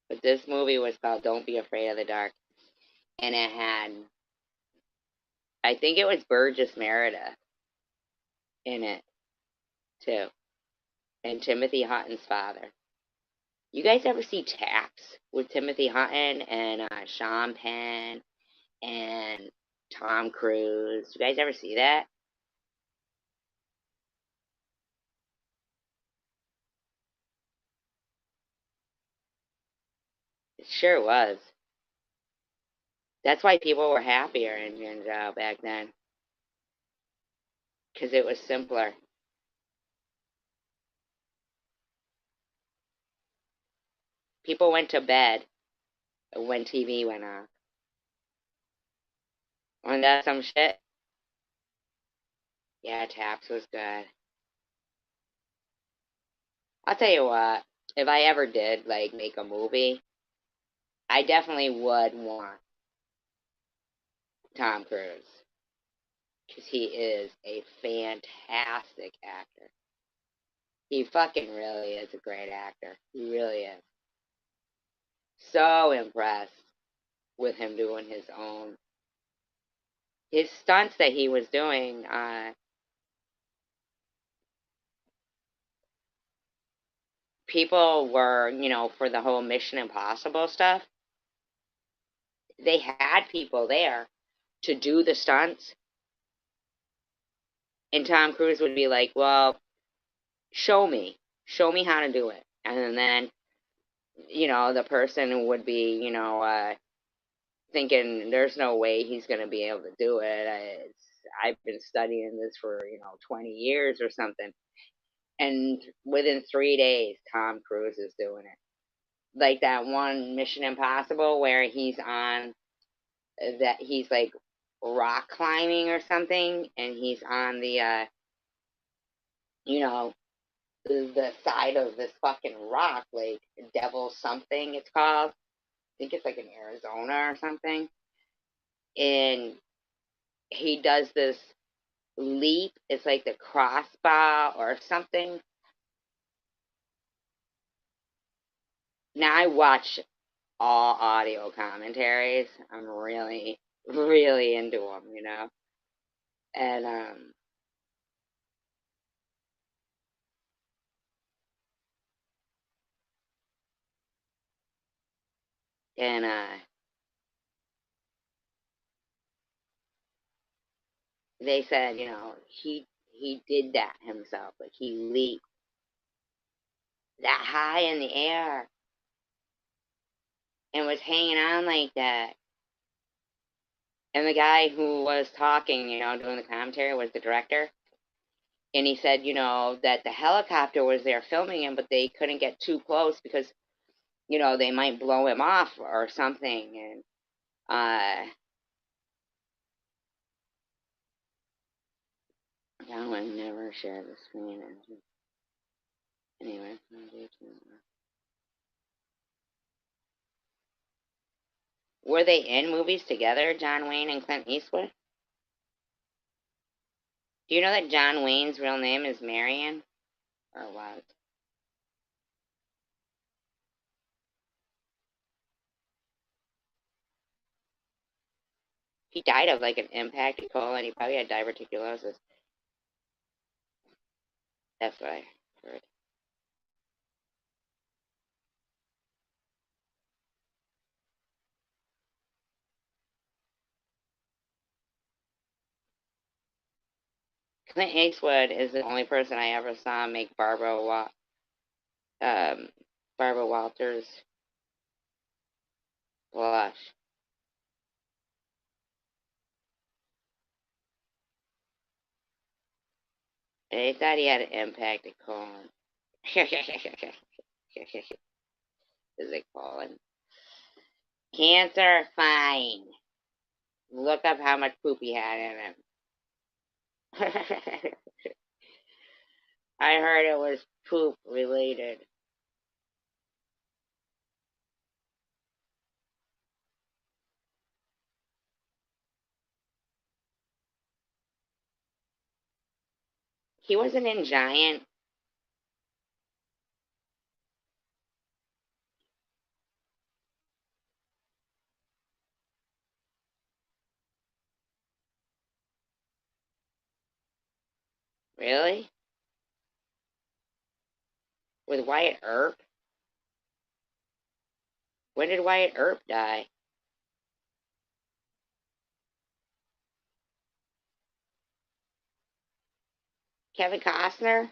Speaker 1: But this movie was called Don't Be Afraid of the Dark. And it had, I think it was Burgess Meredith in it, too. And Timothy Hutton's father. You guys ever see Taps with Timothy Hutton and Sean Penn and Tom Cruise? You guys ever see that? It sure was. That's why people were happier in back then. Because it was simpler. People went to bed when TV went on. Wasn't that some shit? Yeah, Taps was good. I'll tell you what, if I ever did, like, make a movie, I definitely would want Tom Cruise. Because he is a fantastic actor. He fucking really is a great actor. He really is. So impressed with him doing his stunts that he was doing. People were, for the whole Mission Impossible stuff, they had people there to do the stunts. And Tom Cruise would be like, well, show me. Show me how to do it. And then, the person would be, thinking there's no way he's going to be able to do it. I've been studying this for, 20 years or something. And within 3 days, Tom Cruise is doing it. Like that one Mission Impossible where he's like rock climbing or something, and he's on you know, the side of this fucking rock, like Devil something it's called. I think it's like in Arizona or something. And he does this leap. It's like the crossbar or something. Now I watch all audio commentaries. I'm really, really into them. And and they said, he did that himself. Like, he leaped that high in the air and was hanging on like that. And the guy who was talking, doing the commentary was the director. And he said, that the helicopter was there filming him, but they couldn't get too close because, they might blow him off or something. And, John would never share the screen. Anyway, were they in movies together, John Wayne and Clint Eastwood? Do you know that John Wayne's real name is Marion? Or was? He died of like an impacted colon. He probably had diverticulosis. That's what I heard. Clint Eastwood is the only person I ever saw make Barbara Walters blush. They thought he had an impacted colon. Is it colon? Cancer, fine. Look up how much poop he had in him. I heard it was poop related. He wasn't in Giant. Really? With Wyatt Earp? When did Wyatt Earp die? Kevin Costner?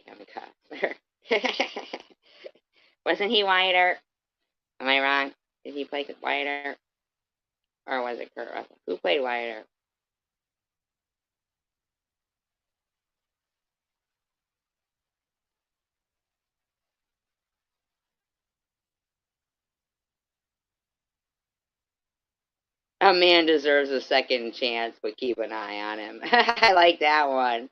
Speaker 1: Kevin Costner. Wasn't he Wyatt Earp? Am I wrong? Did he play Wyatt Earp? Or was it Kurt Russell? Who played Wyatt Earp? A man deserves a second chance, but keep an eye on him. I like that one.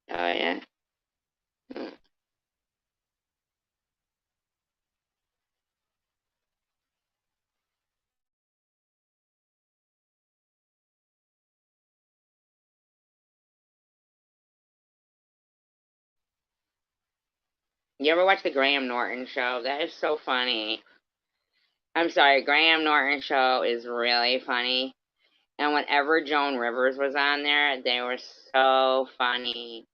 Speaker 1: Oh, yeah? Hmm. You ever watch the Graham Norton show? That is so funny. I'm sorry, Graham Norton show is really funny. And whenever Joan Rivers was on there, they were so funny.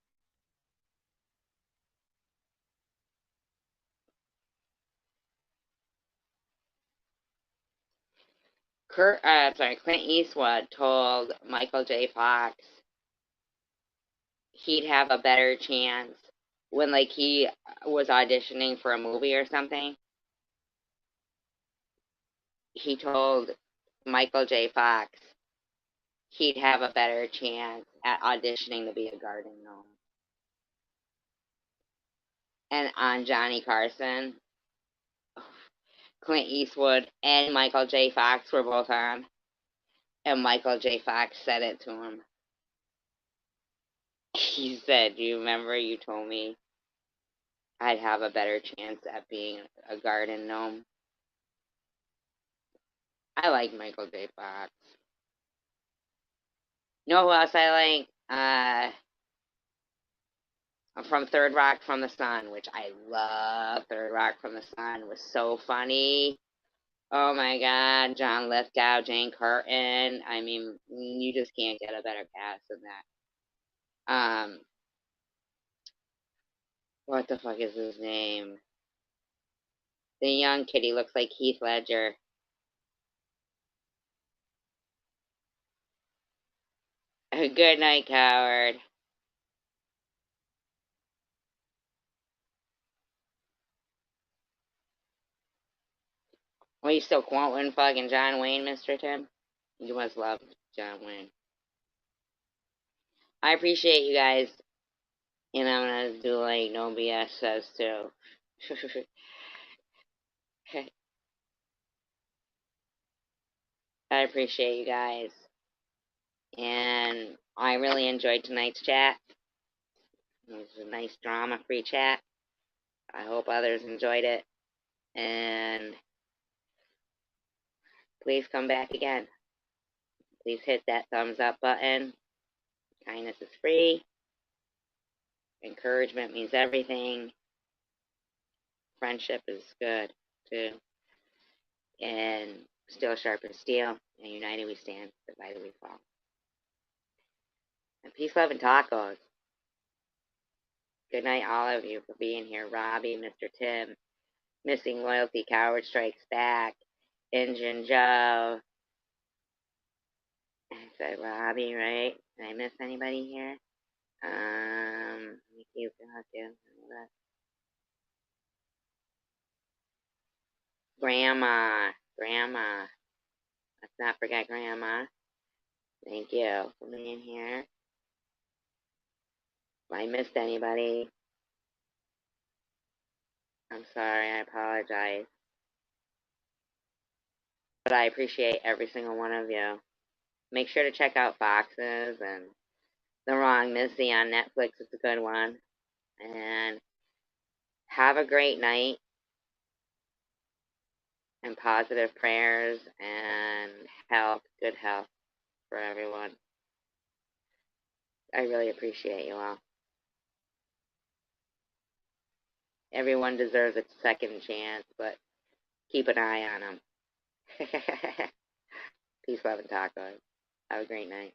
Speaker 1: Clint Eastwood told Michael J. Fox he'd have a better chance when, like, he was auditioning for a movie or something. He told Michael J. Fox he'd have a better chance at auditioning to be a garden gnome. And on Johnny Carson, Clint Eastwood and Michael J. Fox were both on, and Michael J. Fox said it to him. He said, "Do you remember you told me I'd have a better chance at being a garden gnome?" I like Michael J. Fox. You know who else I like? From Third Rock from the Sun, which I love. Third Rock from the Sun was so funny. Oh my God, John Lithgow, Jane Curtin. I mean, you just can't get a better cast than that. What the fuck is his name? The young kid, he looks like Heath Ledger. Good night, coward. Are you still quoting fucking John Wayne, Mr. Tim? You must love John Wayne. I appreciate you guys. And I'm gonna do like no BS says too. I appreciate you guys. And I really enjoyed tonight's chat. It was a nice drama-free chat. I hope others enjoyed it. And please come back again. Please hit that thumbs up button. Kindness is free. Encouragement means everything. Friendship is good too. And steel sharpens steel. And united we stand, divided we fall. And peace, love, and tacos. Good night, all of you, for being here. Robbie, Mr. Tim, Missing Loyalty, Coward Strikes Back, Injun Joe. I said Robbie, right? Did I miss anybody here? You can Grandma. Let's not forget Grandma. Thank you for being here. If I missed anybody, I'm sorry, I apologize. But I appreciate every single one of you. Make sure to check out Foxes and The Wrong Missy on Netflix. It's a good one. And have a great night. And positive prayers and health, good health for everyone. I really appreciate you all. Everyone deserves a second chance, but keep an eye on them. Peace, love, and tacos. Have a great night.